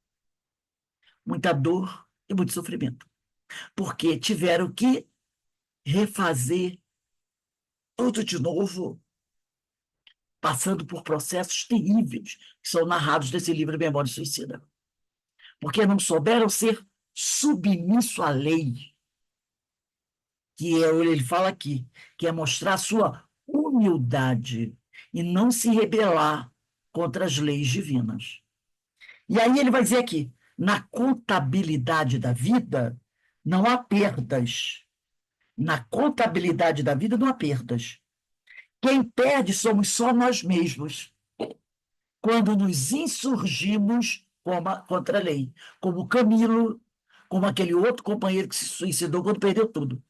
Muita dor e muito sofrimento. Porque tiveram que refazer tudo de novo, passando por processos terríveis que são narrados nesse livro Memória Suicida. Porque não souberam ser submisso à lei, ele fala aqui, que é mostrar a sua humildade e não se rebelar contra as leis divinas. E aí ele vai dizer aqui, na contabilidade da vida, não há perdas. Na contabilidade da vida, não há perdas. Quem perde somos só nós mesmos, quando nos insurgimos contra a lei, como Camilo, como aquele outro companheiro que se suicidou quando perdeu tudo.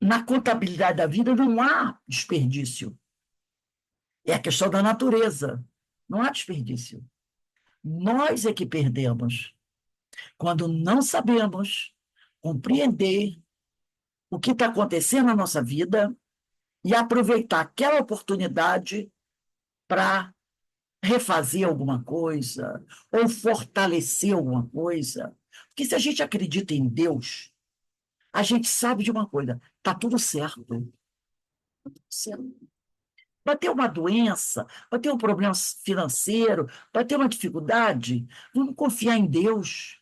Na contabilidade da vida não há desperdício. É a questão da natureza. Não há desperdício. Nós é que perdemos quando não sabemos compreender o que está acontecendo na nossa vida e aproveitar aquela oportunidade para refazer alguma coisa ou fortalecer alguma coisa. Porque se a gente acredita em Deus, a gente sabe de uma coisa: está tudo certo. Tá tudo certo. Vai ter uma doença, vai ter um problema financeiro, vai ter uma dificuldade. Vamos confiar em Deus.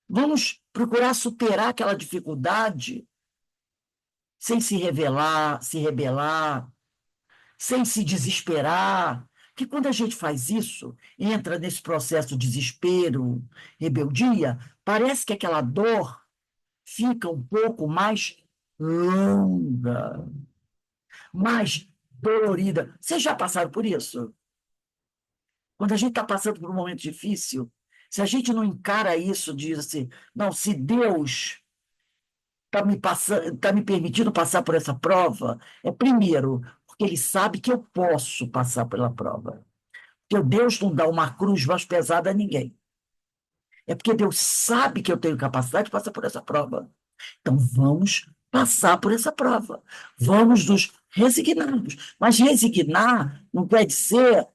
Vamos procurar superar aquela dificuldade sem se rebelar, sem se desesperar. Porque quando a gente faz isso, entra nesse processo de desespero, rebeldia, parece que aquela dor fica um pouco mais longa, mais dolorida. Vocês já passaram por isso? Quando a gente está passando por um momento difícil, se a gente não encara isso, diz assim: não, se Deus tá me permitindo passar por essa prova, é primeiro, porque Ele sabe que eu posso passar pela prova. Porque Deus não dá uma cruz mais pesada a ninguém. É porque Deus sabe que eu tenho capacidade de passar por essa prova. Então vamos passar por essa prova. Vamos nos resignarmos. Mas resignar não quer dizer,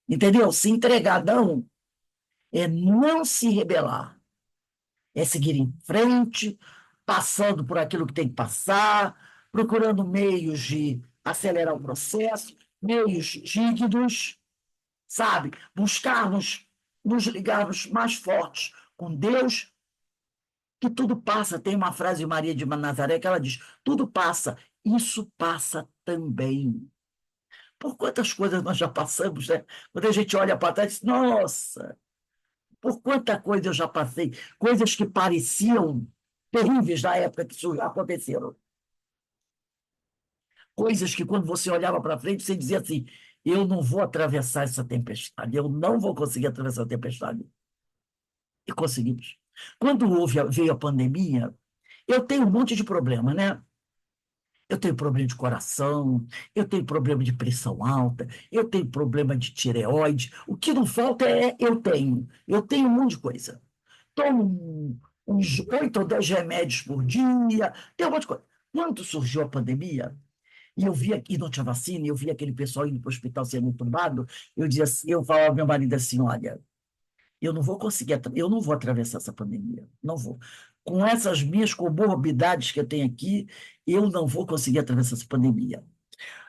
entendeu? Se entregar, não. É não se rebelar, é seguir em frente, passando por aquilo que tem que passar, procurando meios de acelerar o processo, meios dignos, sabe? Buscarmos, nos ligarmos mais fortes com Deus, que tudo passa. Tem uma frase de Maria de Nazaré que ela diz: tudo passa, isso passa também. Por quantas coisas nós já passamos, né? Quando a gente olha para trás, diz, nossa, por quanta coisa eu já passei, coisas que pareciam terríveis na época que isso aconteceram. Coisas que quando você olhava para frente, você dizia assim, eu não vou atravessar essa tempestade, eu não vou conseguir atravessar a tempestade. E conseguimos. Quando veio a pandemia, eu tenho um monte de problema, né? Eu tenho problema de coração, eu tenho problema de pressão alta, eu tenho problema de tireoide. O que não falta é eu tenho um monte de coisa. Tomo uns 8 ou 10 remédios por dia, tem um monte de coisa. Quando surgiu a pandemia, e eu via que não tinha vacina, e eu via aquele pessoal indo para o hospital sendo entubado, eu dizia, eu falava ao meu marido assim, olha, eu não vou conseguir, eu não vou atravessar essa pandemia, não vou. Com essas minhas comorbidades que eu tenho aqui, eu não vou conseguir atravessar essa pandemia.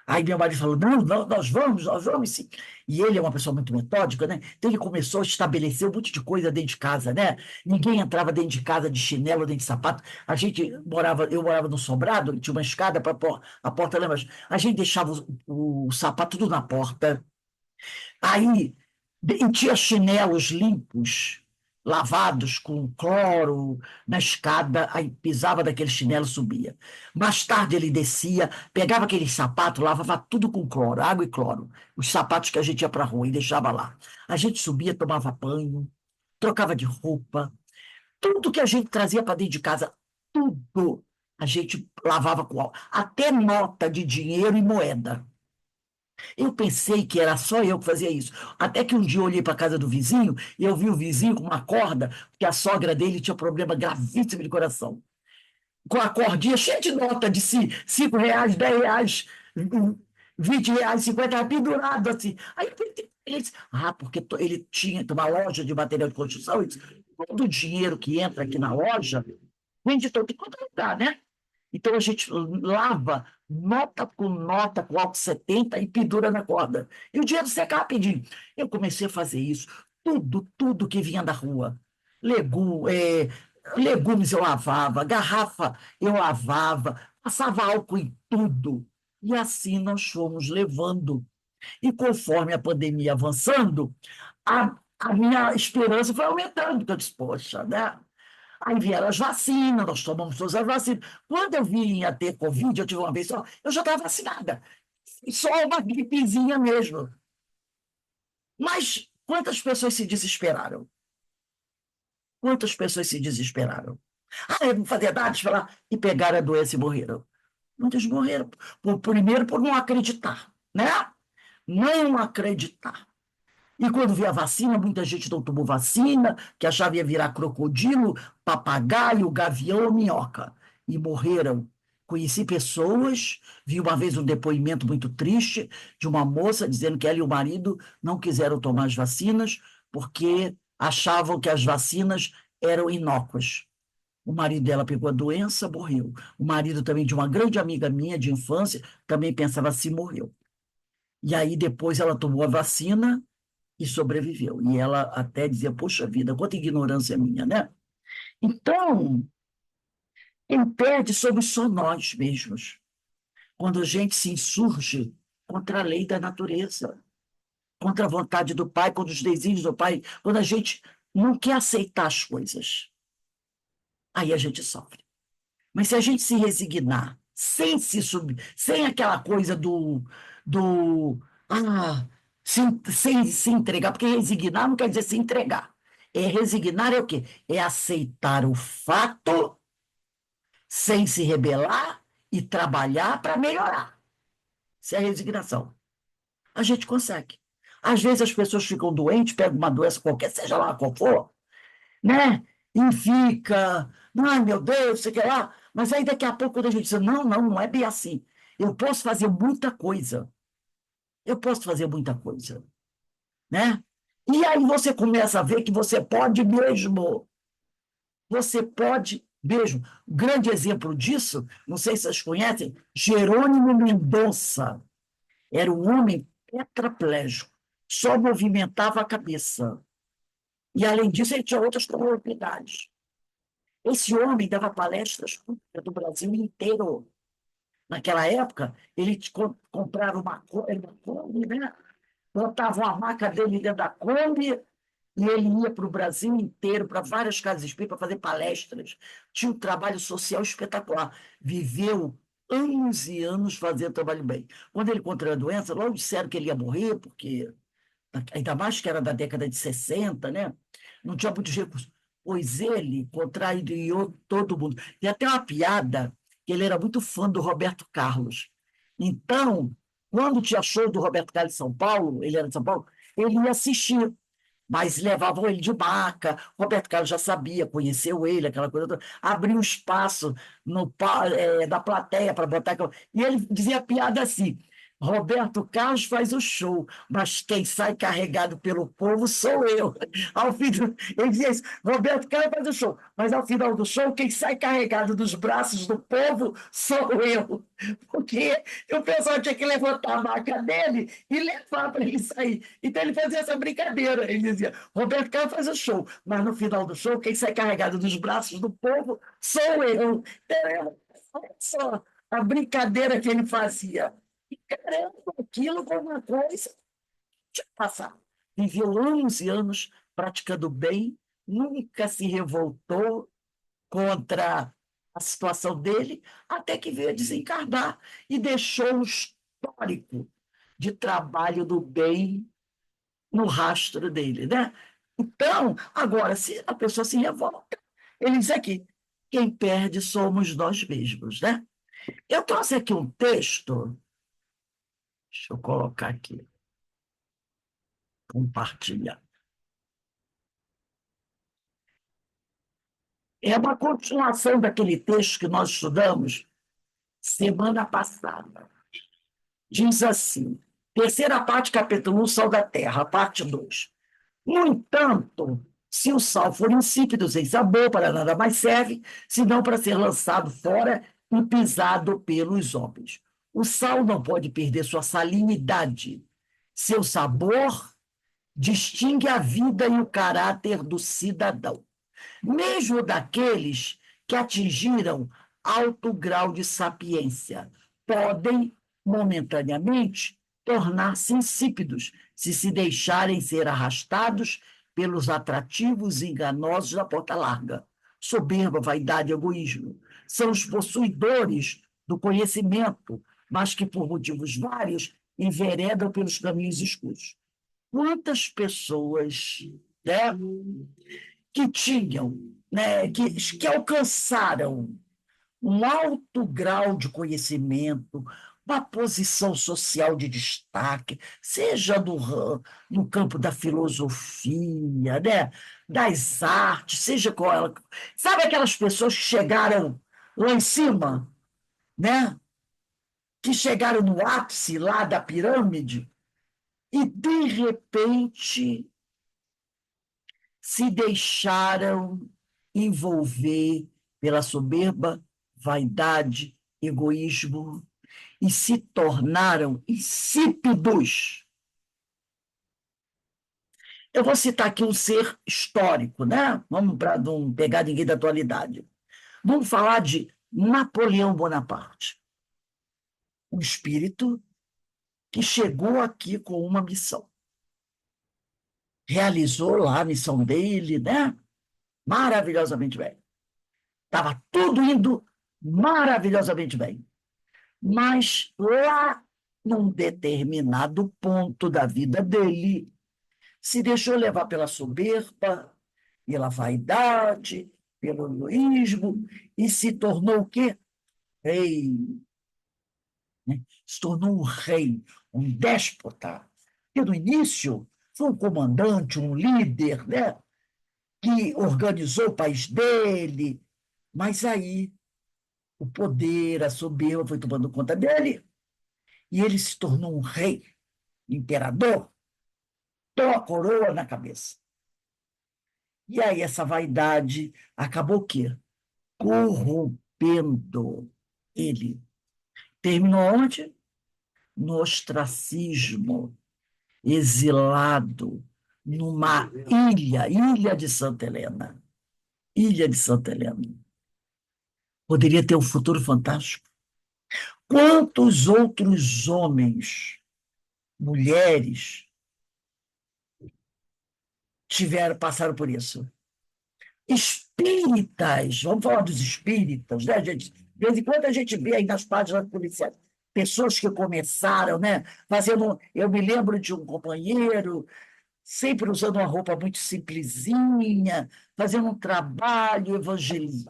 Aí meu marido falou, não, nós vamos sim. E ele é uma pessoa muito metódica, né? Então ele começou a estabelecer um monte de coisa dentro de casa, né? Ninguém entrava dentro de casa de chinelo, dentro de sapato. Eu morava no sobrado, tinha uma escada para a porta, lembra? A gente deixava o sapato tudo na porta. Aí e tinha chinelos limpos, lavados com cloro na escada, aí pisava daquele chinelo, subia. Mais tarde ele descia, pegava aquele sapato, lavava tudo com cloro, água e cloro, os sapatos que a gente ia para a rua e deixava lá. A gente subia, tomava banho, trocava de roupa, tudo que a gente trazia para dentro de casa, tudo a gente lavava com álcool, até nota de dinheiro e moeda. Eu pensei que era só eu que fazia isso. Até que um dia eu olhei para a casa do vizinho e eu vi o vizinho com uma corda, porque a sogra dele tinha problema gravíssimo de coração. Com a cordinha cheia de nota de R$ 5, R$ 10, R$ 20, R$ 50, pendurado assim. Aí ele disse, porque ele tinha uma loja de material de construção, e disse, todo o dinheiro que entra aqui na loja vem de todo quanto é lugar, né? Então a gente lava nota com álcool 70 e pendura na corda. E o dinheiro seca rapidinho. Eu comecei a fazer isso. Tudo que vinha da rua. Legumes eu lavava, garrafa eu lavava, passava álcool em tudo. E assim nós fomos levando. E conforme a pandemia avançando, a minha esperança foi aumentando, porque eu disse, poxa, né? Aí vieram as vacinas, nós tomamos todas as vacinas. Quando eu vim a ter Covid, eu tive uma vez só, eu já estava vacinada. Só uma gripezinha mesmo. Mas quantas pessoas se desesperaram? Quantas pessoas se desesperaram? Eu não fazia nada, falar, e pegaram a doença e morreram. Muitos morreram. Primeiro, por não acreditar, né? Não acreditar. E quando veio a vacina, muita gente não tomou vacina, que achava que ia virar crocodilo, papagaio, gavião ou minhoca. E morreram. Conheci pessoas, vi uma vez um depoimento muito triste de uma moça dizendo que ela e o marido não quiseram tomar as vacinas porque achavam que as vacinas eram inócuas. O marido dela pegou a doença, morreu. O marido também de uma grande amiga minha de infância também pensava assim, morreu. E aí depois ela tomou a vacina e sobreviveu. E ela até dizia, poxa vida, quanta ignorância minha, né? Então, quem perde somos só nós mesmos, quando a gente se insurge contra a lei da natureza, contra a vontade do Pai, contra os desígnios do Pai, quando a gente não quer aceitar as coisas, aí a gente sofre. Mas se a gente se resignar, sem aquela coisa do sem se entregar, porque resignar não quer dizer se entregar. Resignar é o quê? É aceitar o fato sem se rebelar e trabalhar para melhorar. Isso é resignação. A gente consegue. Às vezes as pessoas ficam doentes, pegam uma doença qualquer, seja lá qual for, né? E fica, ai meu Deus, sei que lá. Mas aí daqui a pouco quando a gente diz, não é bem assim. Eu posso fazer muita coisa. Eu posso fazer muita coisa, né? E aí você começa a ver que você pode mesmo. Você pode mesmo. Grande exemplo disso, não sei se vocês conhecem, Jerônimo Mendonça. Era um homem tetraplégico, só movimentava a cabeça. E, além disso, ele tinha outras comorbidades. Esse homem dava palestras públicas do Brasil inteiro. Naquela época, ele comprava uma Kombi, né? Botava a maca dele dentro da Kombi e ele ia para o Brasil inteiro, para várias casas espíritas, para fazer palestras. Tinha um trabalho social espetacular. Viveu anos e anos fazendo trabalho bem. Quando ele contraiu a doença, logo disseram que ele ia morrer, porque ainda mais que era da década de 60, né? Não tinha muitos recursos. Pois ele contrariou todo mundo. Tem até uma piada que ele era muito fã do Roberto Carlos. Então, quando tinha show do Roberto Carlos em São Paulo, ele era de São Paulo, ele ia assistir, mas levavam ele de maca. Roberto Carlos já sabia, conheceu ele, aquela coisa toda. Abriu um espaço da plateia para botar. E ele dizia a piada assim: Roberto Carlos faz o show, mas quem sai carregado pelo povo sou eu. Ele dizia isso: Roberto Carlos faz o show, mas ao final do show, quem sai carregado dos braços do povo sou eu. Porque o pessoal tinha que levantar a maca dele e levar para ele sair. Então ele fazia essa brincadeira. Ele dizia: Roberto Carlos faz o show, mas no final do show, quem sai carregado dos braços do povo sou eu. Então, olha só a brincadeira que ele fazia. E caramba, aquilo foi uma coisa de passar. Viveu anos e anos praticando bem, nunca se revoltou contra a situação dele, até que veio a desencarnar e deixou um histórico de trabalho do bem no rastro dele, né? Então, agora, se a pessoa se revolta, ele diz aqui: quem perde somos nós mesmos, né? Eu trouxe aqui um texto, deixa eu colocar aqui, compartilhar. É uma continuação daquele texto que nós estudamos semana passada. Diz assim, terceira parte, capítulo 1, Sal da Terra, parte 2. No entanto, se o sal for insípido, sem sabor, para nada mais serve, senão para ser lançado fora e pisado pelos homens. O sal não pode perder sua salinidade. Seu sabor distingue a vida e o caráter do cidadão, mesmo daqueles que atingiram alto grau de sapiência. Podem, momentaneamente, tornar-se insípidos se deixarem ser arrastados pelos atrativos enganosos da porta larga. Soberba, vaidade e egoísmo são os possuidores do conhecimento, mas que, por motivos vários, enveredam pelos caminhos escuros. Quantas pessoas, né, que tinham, né, que alcançaram um alto grau de conhecimento, uma posição social de destaque, seja no campo da filosofia, né, das artes, seja qual ela. Sabe aquelas pessoas que chegaram lá em cima, né, que chegaram no ápice lá da pirâmide e, de repente, se deixaram envolver pela soberba, vaidade, egoísmo e se tornaram insípidos. Eu vou citar aqui um ser histórico, né? Vamos para não pegar ninguém da atualidade. Vamos falar de Napoleão Bonaparte, um espírito que chegou aqui com uma missão. Realizou lá a missão dele, né? Maravilhosamente bem. Estava tudo indo maravilhosamente bem. Mas lá, num determinado ponto da vida dele, se deixou levar pela soberba, pela vaidade, pelo egoísmo, e se tornou o quê? Rei. Né? Se tornou um rei, um déspota. Que no início foi um comandante, um líder, né? Que organizou o país dele, mas aí o poder, a soberba foi tomando conta dele e ele se tornou um rei, imperador, com a coroa na cabeça. E aí essa vaidade acabou o quê? Corrompendo ele. Terminou onde? No ostracismo, exilado, numa ilha de Santa Helena. Ilha de Santa Helena. Poderia ter um futuro fantástico. Quantos outros homens, mulheres, passaram por isso? Espíritas, vamos falar dos espíritas, né, gente? De vez em quando a gente vê aí nas páginas policiais pessoas que começaram, né, fazendo. Eu me lembro de um companheiro, sempre usando uma roupa muito simplesinha, fazendo um trabalho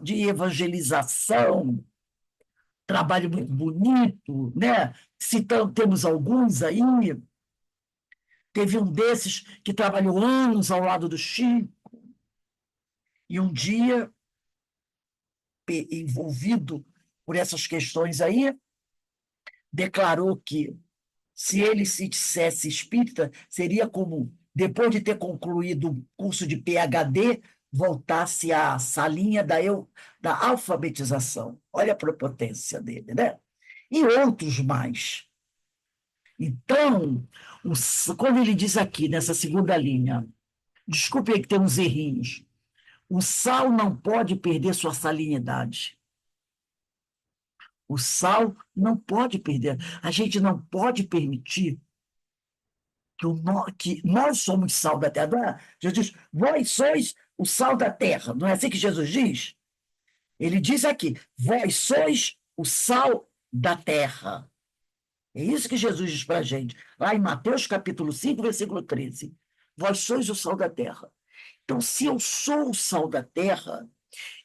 de evangelização, trabalho muito bonito, né? Citando, temos alguns aí. Teve um desses que trabalhou anos ao lado do Chico, e um dia, envolvido por essas questões aí, declarou que, se ele se dissesse espírita, seria como, depois de ter concluído o curso de PhD, voltasse à salinha da alfabetização. Olha a prepotência dele, né? E outros mais. Então, quando ele diz aqui, nessa segunda linha, desculpe aí que tem uns errinhos, o sal não pode perder sua salinidade. O sal não pode perder. A gente não pode permitir que nós somos sal da terra. Não é? Jesus diz, vós sois o sal da terra. Não é assim que Jesus diz? Ele diz aqui, vós sois o sal da terra. É isso que Jesus diz para a gente. Lá em Mateus capítulo 5, versículo 13. Vós sois o sal da terra. Então, se eu sou o sal da terra,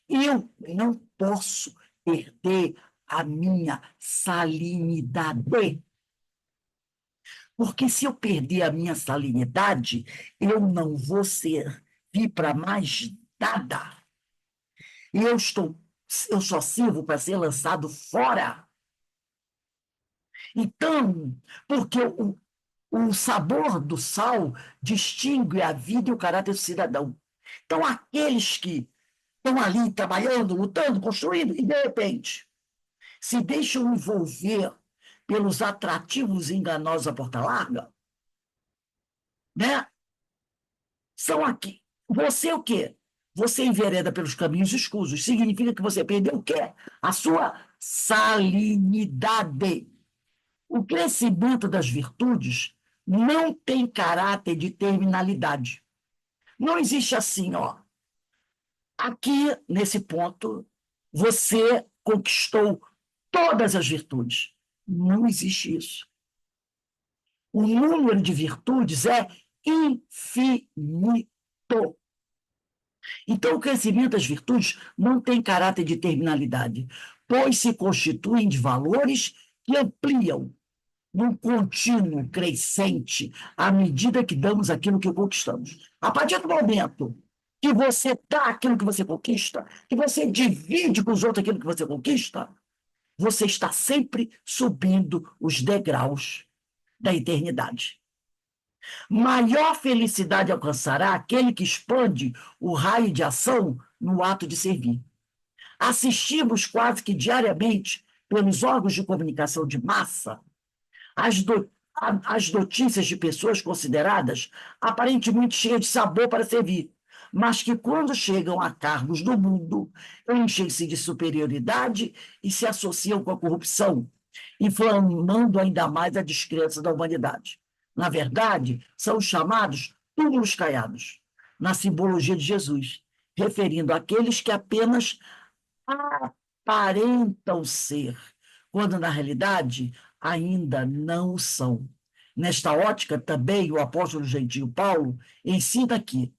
eu não posso perder a minha salinidade. Porque se eu perder a minha salinidade, eu não vou servir para mais nada. E eu só sirvo para ser lançado fora. Então, porque o sabor do sal distingue a vida e o caráter do cidadão. Então, aqueles que estão ali trabalhando, lutando, construindo, e de repente se deixam envolver pelos atrativos enganosos da porta larga, né? São aqui. Você o quê? Você envereda pelos caminhos escusos. Significa que você perdeu o quê? A sua salinidade. O crescimento das virtudes não tem caráter de terminalidade. Não existe assim, ó. Aqui, nesse ponto, você conquistou todas as virtudes. Não existe isso. O número de virtudes é infinito. Então, o crescimento das virtudes não tem caráter de terminalidade, pois se constituem de valores que ampliam num contínuo crescente à medida que damos aquilo que conquistamos. A partir do momento que você dá aquilo que você conquista, que você divide com os outros aquilo que você conquista, você está sempre subindo os degraus da eternidade. Maior felicidade alcançará aquele que expande o raio de ação no ato de servir. Assistimos quase que diariamente, pelos órgãos de comunicação de massa, as notícias de pessoas consideradas aparentemente cheias de sabor para servir, mas que, quando chegam a cargos do mundo, enchem-se de superioridade e se associam com a corrupção, inflamando ainda mais a descrença da humanidade. Na verdade, são os chamados túmulos caiados, na simbologia de Jesus, referindo àqueles que apenas aparentam ser, quando na realidade ainda não o são. Nesta ótica, também o apóstolo gentio Paulo ensina que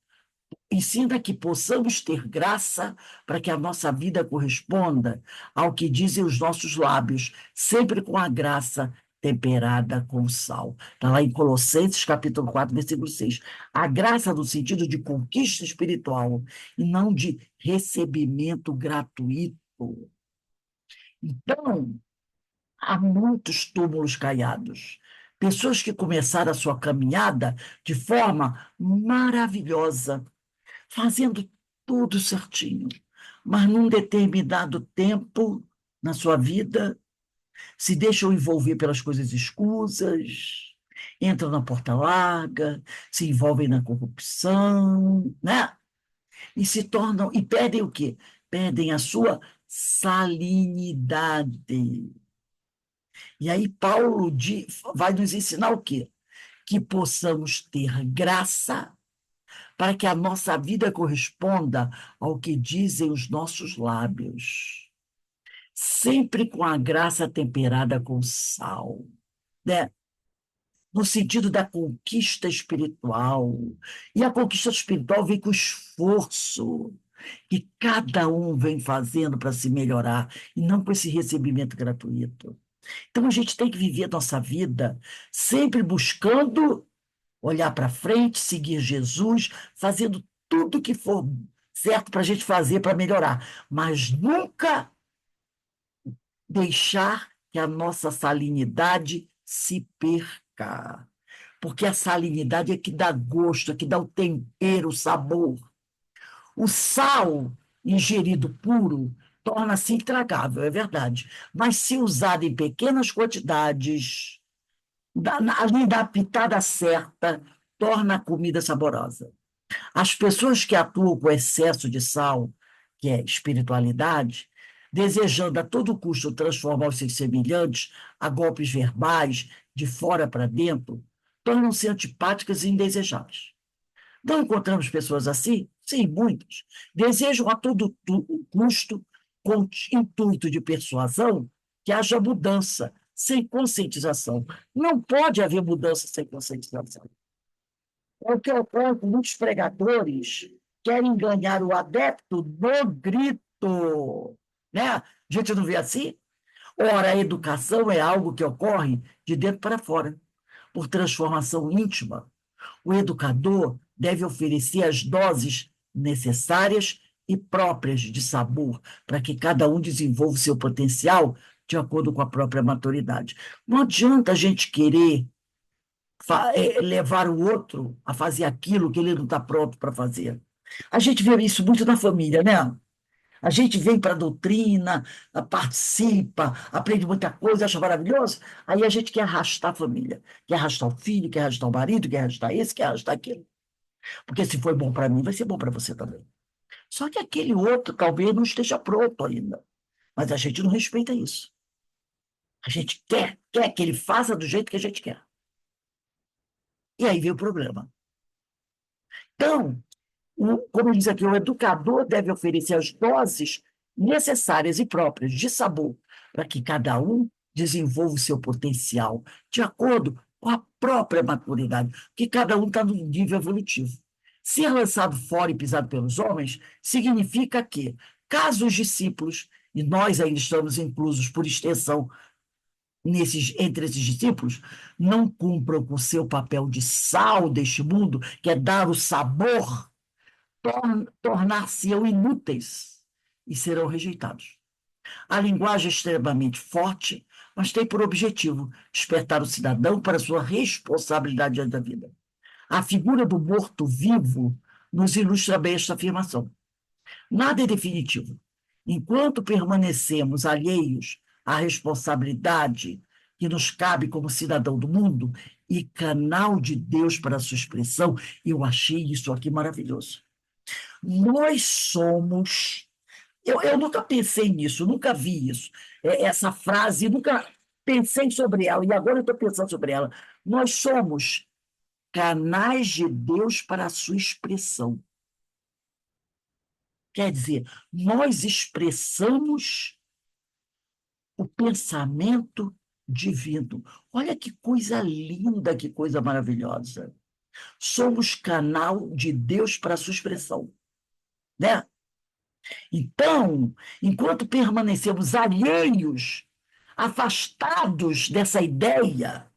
possamos ter graça para que a nossa vida corresponda ao que dizem os nossos lábios, sempre com a graça temperada com sal. Está lá em Colossenses, capítulo 4, versículo 6. A graça no sentido de conquista espiritual e não de recebimento gratuito. Então, há muitos túmulos caiados. Pessoas que começaram a sua caminhada de forma maravilhosa, fazendo tudo certinho, mas num determinado tempo na sua vida se deixam envolver pelas coisas escusas, entram na porta larga, se envolvem na corrupção, né? E se tornam, e perdem o quê? Perdem a sua salinidade. E aí Paulo vai nos ensinar o quê? Que possamos ter graça para que a nossa vida corresponda ao que dizem os nossos lábios, sempre com a graça temperada com sal, né? No sentido da conquista espiritual. E a conquista espiritual vem com esforço que cada um vem fazendo para se melhorar, e não com esse recebimento gratuito. Então a gente tem que viver a nossa vida sempre buscando olhar para frente, seguir Jesus, fazendo tudo que for certo para a gente fazer para melhorar, mas nunca deixar que a nossa salinidade se perca. Porque a salinidade é que dá gosto, é que dá o tempero, o sabor. O sal ingerido puro torna-se intragável, é verdade. Mas se usado em pequenas quantidades, ali da pitada certa, torna a comida saborosa. As pessoas que atuam com excesso de sal, que é espiritualidade, desejando a todo custo transformar os seus semelhantes a golpes verbais, de fora para dentro, tornam-se antipáticas e indesejáveis. Não encontramos pessoas assim? Sim, muitas. Desejam a todo custo, com o intuito de persuasão, que haja mudança, sem conscientização. Não pode haver mudança sem conscientização. É o que ocorre com muitos pregadores, querem ganhar o adepto no grito. Né? A gente não vê assim? Ora, a educação é algo que ocorre de dentro para fora, por transformação íntima. O educador deve oferecer as doses necessárias e próprias de sabor, para que cada um desenvolva o seu potencial de acordo com a própria maturidade. Não adianta a gente querer levar o outro a fazer aquilo que ele não está pronto para fazer. A gente vê isso muito na família, né? A gente vem para a doutrina, participa, aprende muita coisa, acha maravilhoso, aí a gente quer arrastar a família, quer arrastar o filho, quer arrastar o marido, quer arrastar esse, quer arrastar aquilo. Porque se foi bom para mim, vai ser bom para você também. Só que aquele outro talvez não esteja pronto ainda, mas a gente não respeita isso. A gente quer que ele faça do jeito que a gente quer. E aí vem o problema. Então, como diz aqui, o educador deve oferecer as doses necessárias e próprias de sabor para que cada um desenvolva o seu potencial de acordo com a própria maturidade, porque cada um está no nível evolutivo. Ser lançado fora e pisado pelos homens significa que, caso os discípulos, e nós ainda estamos inclusos por extensão entre esses discípulos, não cumpram com o seu papel de sal deste mundo, que é dar o sabor, tornar-se-ão inúteis e serão rejeitados. A linguagem é extremamente forte, mas tem por objetivo despertar o cidadão para sua responsabilidade diante da vida. A figura do morto-vivo nos ilustra bem esta afirmação. Nada é definitivo. Enquanto permanecemos alheios à responsabilidade que nos cabe como cidadão do mundo e canal de Deus para a sua expressão, eu achei isso aqui maravilhoso. Nós somos. Eu nunca pensei nisso, nunca vi isso. Essa frase, nunca pensei sobre ela, e agora eu estou pensando sobre ela. Nós somos canais de Deus para a sua expressão. Quer dizer, nós expressamos o pensamento divino. Olha que coisa linda, que coisa maravilhosa. Somos canal de Deus para a sua expressão, né? Então, enquanto permanecemos alheios, afastados dessa ideia,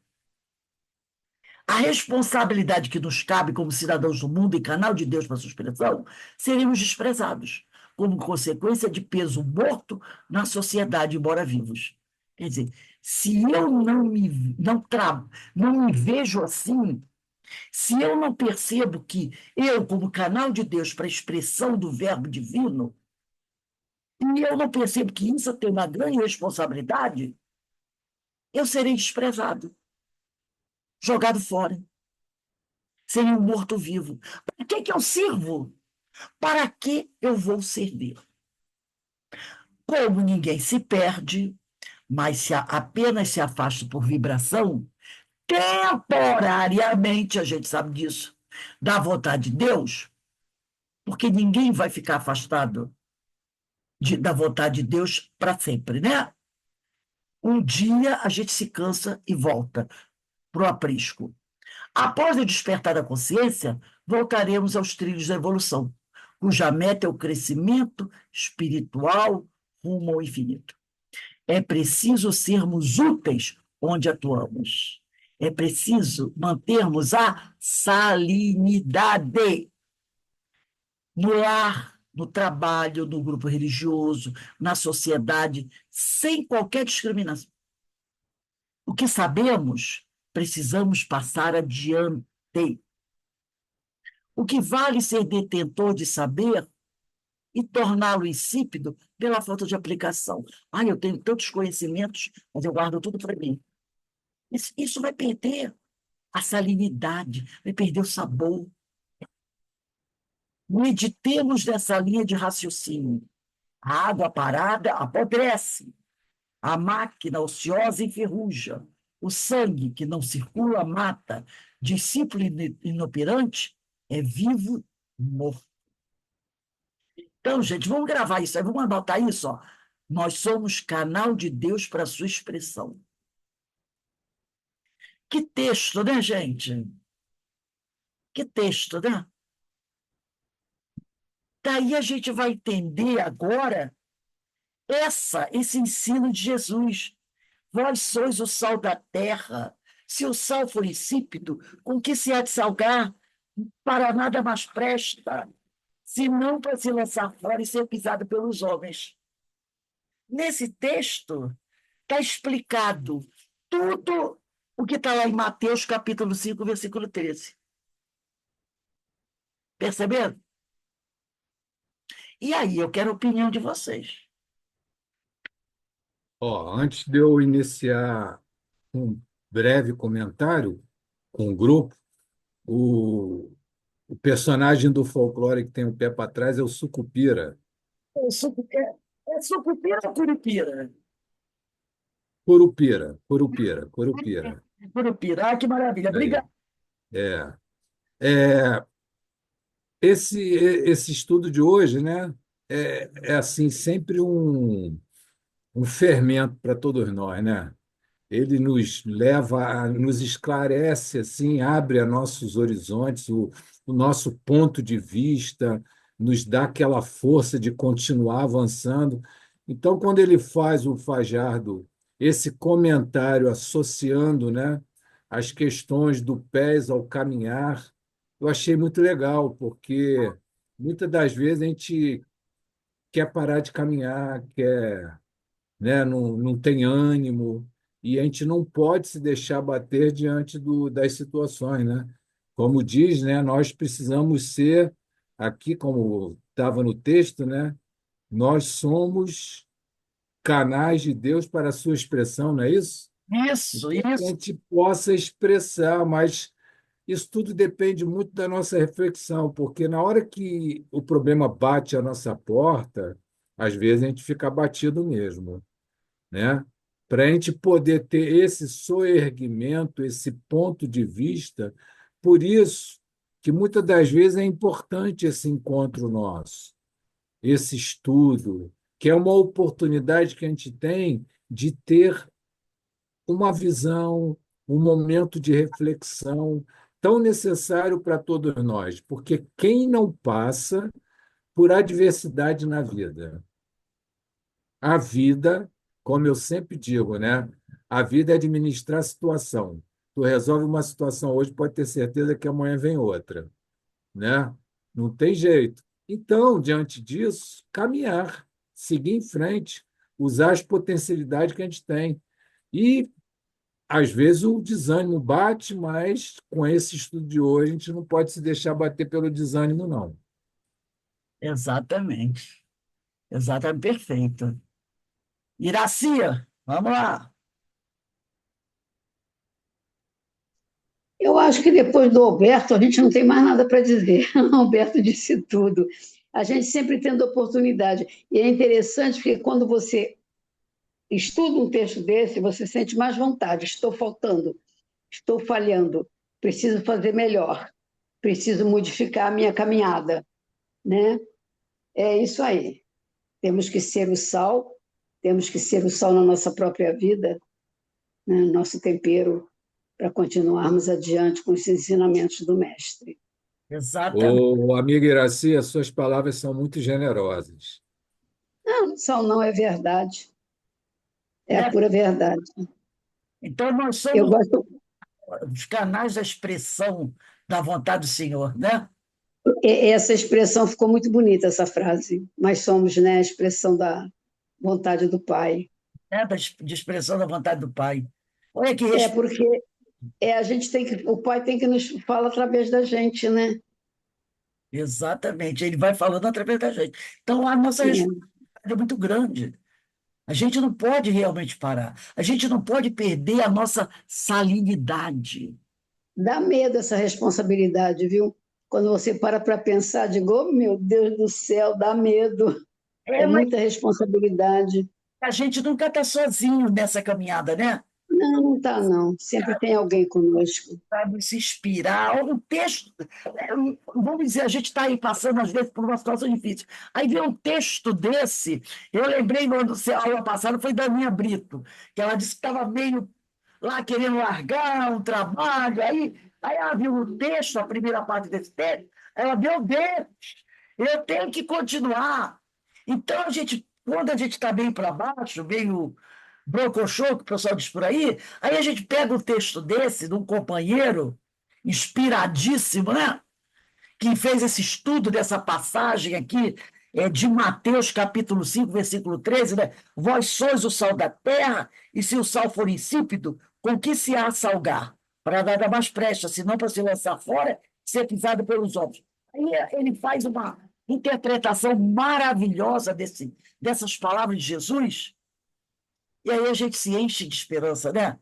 a responsabilidade que nos cabe como cidadãos do mundo e canal de Deus para a sua expressão, seremos desprezados, como consequência de peso morto na sociedade, embora vivos. Quer dizer, se eu não me vejo assim, se eu não percebo que eu, como canal de Deus para a expressão do verbo divino, e eu não percebo que isso tem uma grande responsabilidade, eu serei desprezado, jogado fora, serei um morto-vivo. Para que eu sirvo? Para que eu vou servir? Como ninguém se perde, mas apenas se afasta por vibração, temporariamente, a gente sabe disso, da vontade de Deus, porque ninguém vai ficar afastado da vontade de Deus para sempre, né? Um dia a gente se cansa e volta para o aprisco. Após o despertar da consciência, voltaremos aos trilhos da evolução, cuja meta é o crescimento espiritual rumo ao infinito. É preciso sermos úteis onde atuamos. É preciso mantermos a salinidade no lar, no trabalho, no grupo religioso, na sociedade, sem qualquer discriminação. O que sabemos, precisamos passar adiante. O que vale ser detentor de saber e torná-lo insípido pela falta de aplicação. Ah, eu tenho tantos conhecimentos, mas eu guardo tudo para mim. Isso vai perder a salinidade, vai perder o sabor. Meditemos nessa linha de raciocínio. A água parada apodrece, a máquina ociosa enferruja, o sangue que não circula mata, discípulo inoperante é vivo morto. Então, gente, vamos gravar isso aí, vamos anotar isso, ó. Nós somos canal de Deus para a sua expressão. Que texto, né, gente? Que texto, né? Daí a gente vai entender agora esse ensino de Jesus. Vós sois o sal da terra. Se o sal for insípido, com que se há de salgar? Para nada mais presta, senão para se lançar fora e ser pisado pelos homens. Nesse texto está explicado tudo o que está lá em Mateus, capítulo 5, versículo 13. Perceberam? E aí, eu quero a opinião de vocês.
Ó, antes de eu iniciar um breve comentário com o grupo, o, o personagem do folclore que tem o pé para trás é o Sucupira.
É sucupira ou curupira?
Curupira, Curupira, Curupira.
Curupira, ah, que maravilha.
Aí.
Obrigado.
É. É, esse estudo de hoje, né, é assim sempre um fermento para todos nós, né? Ele nos leva, nos esclarece, assim, abre a nossos horizontes, o nosso ponto de vista, nos dá aquela força de continuar avançando. Então, quando ele faz o Fajardo, esse comentário associando, né, as questões do pés ao caminhar, eu achei muito legal, porque muitas das vezes a gente quer parar de caminhar, quer, né? Não tem ânimo, e a gente não pode se deixar bater diante das situações, né? Como diz, né? Nós precisamos ser, aqui como estava no texto, né? Nós somos canais de Deus para a sua expressão, não é isso?
Isso,
Então, que a
isso.
gente possa expressar, mas isso tudo depende muito da nossa reflexão, porque na hora que o problema bate à nossa porta, às vezes a gente fica abatido mesmo, né? Para a gente poder ter esse soerguimento, esse ponto de vista, por isso que muitas das vezes é importante esse encontro nosso, esse estudo, que é uma oportunidade que a gente tem de ter uma visão, um momento de reflexão tão necessário para todos nós, porque quem não passa por adversidade na vida? A vida, como eu sempre digo, né? A vida é administrar a situação. Tu resolve uma situação hoje, pode ter certeza que amanhã vem outra, né? Não tem jeito. Então, diante disso, caminhar, seguir em frente, usar as potencialidades que a gente tem. E, às vezes, o desânimo bate, mas com esse estudo de hoje, a gente não pode se deixar bater pelo desânimo, não.
Exatamente. Exatamente, perfeito. Iracia, vamos lá.
Eu acho que depois do Alberto, a gente não tem mais nada para dizer. O Alberto disse tudo. A gente sempre tendo oportunidade. E é interessante porque quando você estuda um texto desse, você sente mais vontade. Estou faltando, estou falhando, preciso fazer melhor, preciso modificar a minha caminhada, né? É isso aí. Temos que ser o sal, temos que ser o sal na nossa própria vida, né? Nosso tempero, para continuarmos adiante com os ensinamentos do Mestre.
Exatamente.
Ô, amiga Iraci, as suas palavras são muito generosas.
Não, sal não é verdade, é a
Né?
pura verdade.
Então, nós
Eu
somos
gosto,
os canais da expressão da vontade do Senhor, né?
essa expressão ficou muito bonita, essa frase. Nós somos, né, a expressão da vontade do Pai.
De expressão da vontade do Pai. Olha que
É porque a gente tem que, o Pai tem que nos falar através da gente, né?
exatamente, ele vai falando através da gente. Então, a nossa
É.
responsabilidade é muito grande. A gente não pode realmente parar. A gente não pode perder a nossa salinidade.
Dá medo essa responsabilidade, viu? Quando você para pensar, digo, oh, meu Deus do céu, dá medo. É
Mas
muita responsabilidade.
a gente nunca está sozinho nessa caminhada, né?
Não, não está, não. Sempre tem alguém conosco.
Sabe, se inspirar. Um texto, vamos dizer, a gente está aí passando, às vezes, por uma situação difícil. Aí vem um texto desse, eu lembrei, no aula passada, foi da Aninha Brito, que ela disse que estava meio lá querendo largar um trabalho, aí ela viu o texto, a primeira parte desse texto, ela, meu Deus, eu tenho que continuar. Então, quando a gente está meio para baixo, meio brocochô, que o pessoal diz por aí a gente pega um texto desse, de um companheiro inspiradíssimo, né? Que fez esse estudo dessa passagem aqui, de Mateus capítulo 5 versículo 13, né? Vós sois o sal da terra, e se o sal for insípido, com que se há a salgar? Para nada mais presta, senão para se lançar fora, ser pisado pelos homens. Aí ele faz uma interpretação maravilhosa dessas palavras de Jesus, e aí a gente se enche de esperança, né?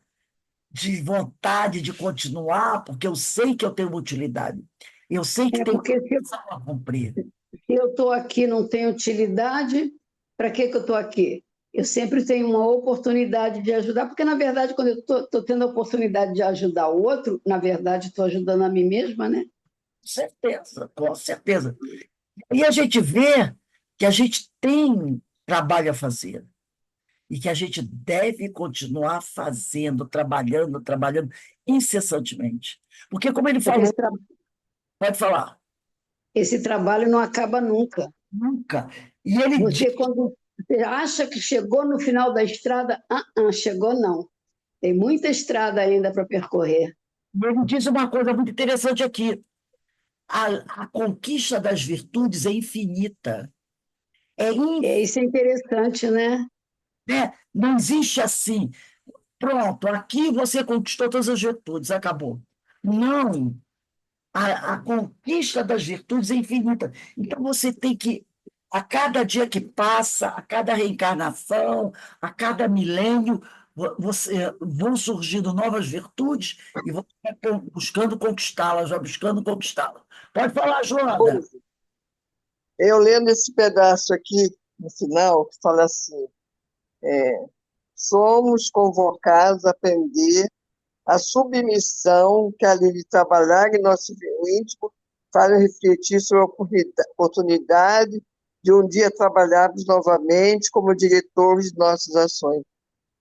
De vontade de continuar, porque eu sei que eu tenho uma utilidade. Eu sei que
É
tem
porque
coisa para cumprir.
se eu estou aqui não tem utilidade, para que eu estou aqui? Eu sempre tenho uma oportunidade de ajudar, porque, na verdade, quando eu estou tendo a oportunidade de ajudar o outro, na verdade, estou ajudando a mim mesma, né?
Com certeza, com certeza. E a gente vê que a gente tem trabalho a fazer e que a gente deve continuar fazendo, trabalhando incessantemente. Porque, como ele
Porque
falou, pode falar,
esse trabalho não acaba nunca.
nunca. E ele diz,
Você, quando você acha que chegou no final da estrada, chegou não. Tem muita estrada ainda para percorrer.
ele diz uma coisa muito interessante aqui. A conquista das virtudes é infinita. É
Isso é interessante, né?
né? Não existe assim. Pronto, aqui você conquistou todas as virtudes, acabou. Não. A conquista das virtudes é infinita. Então você tem que, a cada dia que passa, a cada reencarnação, a cada milênio, vão surgindo novas virtudes e você vai buscando conquistá-las, vai buscando conquistá-las. Pode falar, Joana.
Pois, eu lendo esse pedaço aqui no final, que fala assim: somos convocados a aprender a submissão que a lei de trabalhar em nosso íntimo faz refletir sobre a oportunidade de um dia trabalharmos novamente como diretores de nossas ações.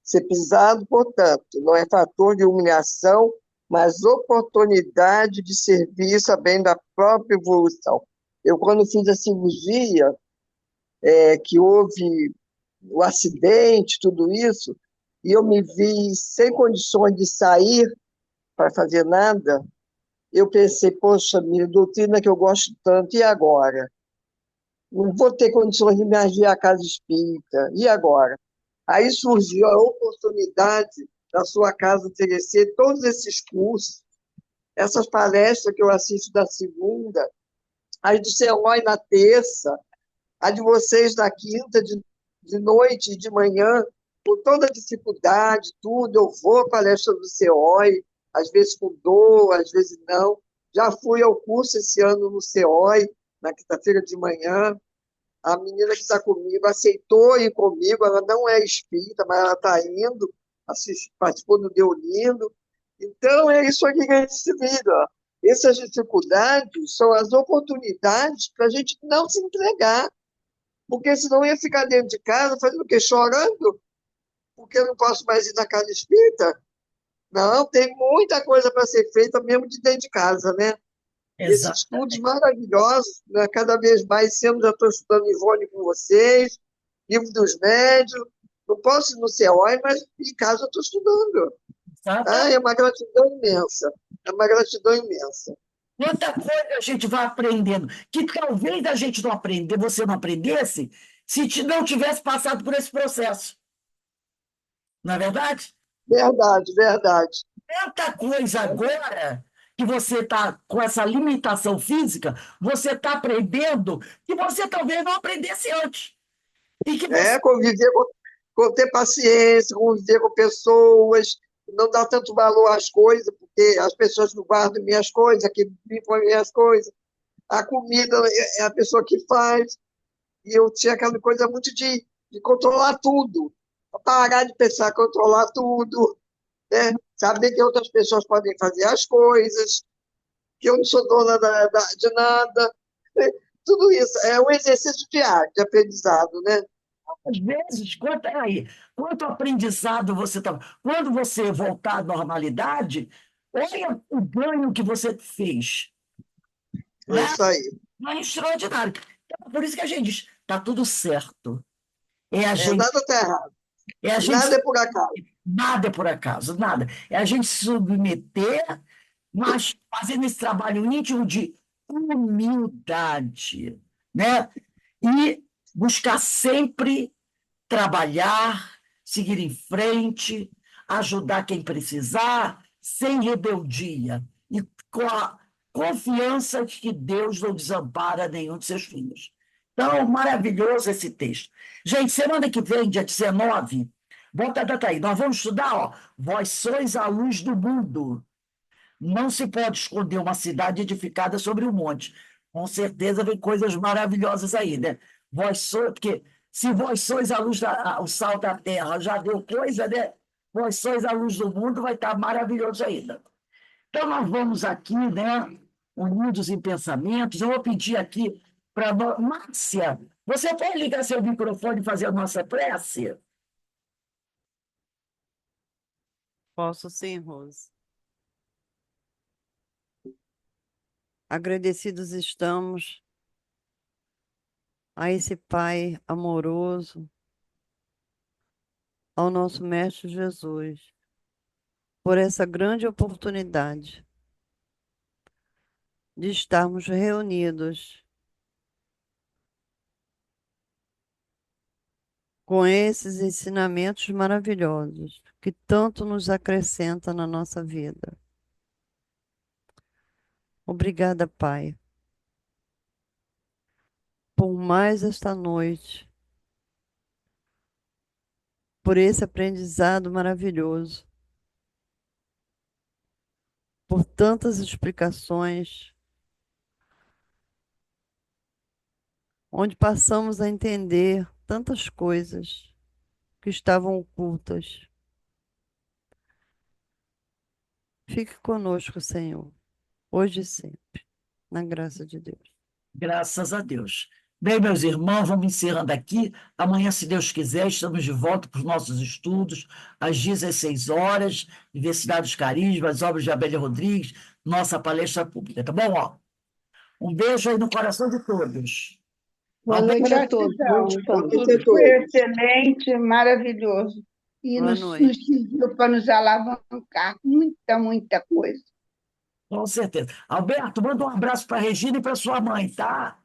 Ser pisado, portanto, não é fator de humilhação, mas oportunidade de serviço a bem da própria evolução. Eu, quando fiz a cirurgia, que houve o acidente, tudo isso, e eu me vi sem condições de sair para fazer nada, eu pensei, poxa, minha doutrina que eu gosto tanto, e agora? Não vou ter condições de me agir à casa espírita, e agora? Aí surgiu a oportunidade da sua casa oferecer todos esses cursos, essas palestras que eu assisto da segunda, as do Celói na terça, a de vocês na quinta, de noite e de manhã, por toda a dificuldade, tudo, eu vou à palestra do CEOI, às vezes com dor, às vezes não. Já fui ao curso esse ano no CEOI, na quinta-feira de manhã. A menina que está comigo aceitou ir comigo, ela não é espírita, mas ela está indo, participou do Deolindo. Então, é isso aqui que a gente se vira. Ó. Essas dificuldades são as oportunidades para a gente não se entregar, porque senão ia ficar dentro de casa fazendo o quê? Chorando, porque eu não posso mais ir na casa espírita. Não, tem muita coisa para ser feita mesmo de dentro de casa, né? Esses estudos
Exatamente.
maravilhosos, né? Cada vez mais sempre já estou estudando Ivone com vocês, livro dos médios. Não posso ir no CEOI, mas em casa eu estou estudando. Ah,
Exatamente.
é uma gratidão imensa. É uma gratidão imensa.
Quanta coisa a gente vai aprendendo, que talvez a gente não aprender, você não aprendesse, se não tivesse passado por esse processo. Não é verdade?
Verdade, verdade.
Tanta coisa agora que você está com essa limitação física, você está aprendendo que você talvez não aprendesse antes. E que você.
Conviver com ter paciência, conviver com pessoas, não dar tanto valor às coisas, porque as pessoas não guardam minhas coisas, que limpam minhas coisas. A comida é a pessoa que faz. E eu tinha aquela coisa muito de controlar tudo. Parar de pensar, controlar tudo, né? Saber que outras pessoas podem fazer as coisas, que eu não sou dona de nada. Né? Tudo isso é um exercício diário de aprendizado, né?
Às vezes, quanto aprendizado você está. Quando você voltar à normalidade, olha o ganho que você fez.
É
Né?
isso aí.
É extraordinário. Então, por isso que a gente diz, está tudo certo. É a gente,
Nada está errado.
é a gente,
Nada é por acaso.
nada é por acaso, nada. É a gente se submeter, mas fazendo esse trabalho íntimo de humildade, né? E buscar sempre trabalhar, seguir em frente, ajudar quem precisar, sem rebeldia e com a confiança de que Deus não desampara nenhum de seus filhos. Então, maravilhoso esse texto. Gente, semana que vem, dia 19, bota a data aí, nós vamos estudar, ó, vós sois a luz do mundo. Não se pode esconder uma cidade edificada sobre um monte. Com certeza vem coisas maravilhosas aí, né? Vós sois, porque se vós sois a luz o sal da terra, já deu coisa, né? Vós sois a luz do mundo, vai estar maravilhoso ainda. Então, nós vamos aqui, né? Unidos em pensamentos. Eu vou pedir aqui para Márcia, você pode ligar seu microfone e fazer a nossa prece?
Posso sim, Rose. Agradecidos estamos a esse Pai amoroso, ao nosso Mestre Jesus, por essa grande oportunidade de estarmos reunidos com esses ensinamentos maravilhosos que tanto nos acrescentam na nossa vida. Obrigada, Pai, por mais esta noite, por esse aprendizado maravilhoso, por tantas explicações, onde passamos a entender tantas coisas que estavam ocultas. Fique conosco, Senhor, hoje e sempre, na graça de Deus.
Graças a Deus. Bem, meus irmãos, vamos encerrando aqui. Amanhã, se Deus quiser, estamos de volta para os nossos estudos, às 16 horas, Universidade dos Carismas, obras de Abélia Rodrigues, nossa palestra pública, tá bom? Ó, um beijo aí no coração de todos.
Boa noite a todos. Bom
Gratidão.
descanso.
Tudo foi excelente, maravilhoso. E
Boa
nos
noite.
serviu para nos alavancar. Muita, muita coisa.
Com certeza. Alberto, manda um abraço para a Regina e para sua mãe, tá?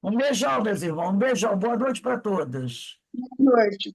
Um beijão, meus irmãos. Um beijão. Boa noite para todos.
Boa noite.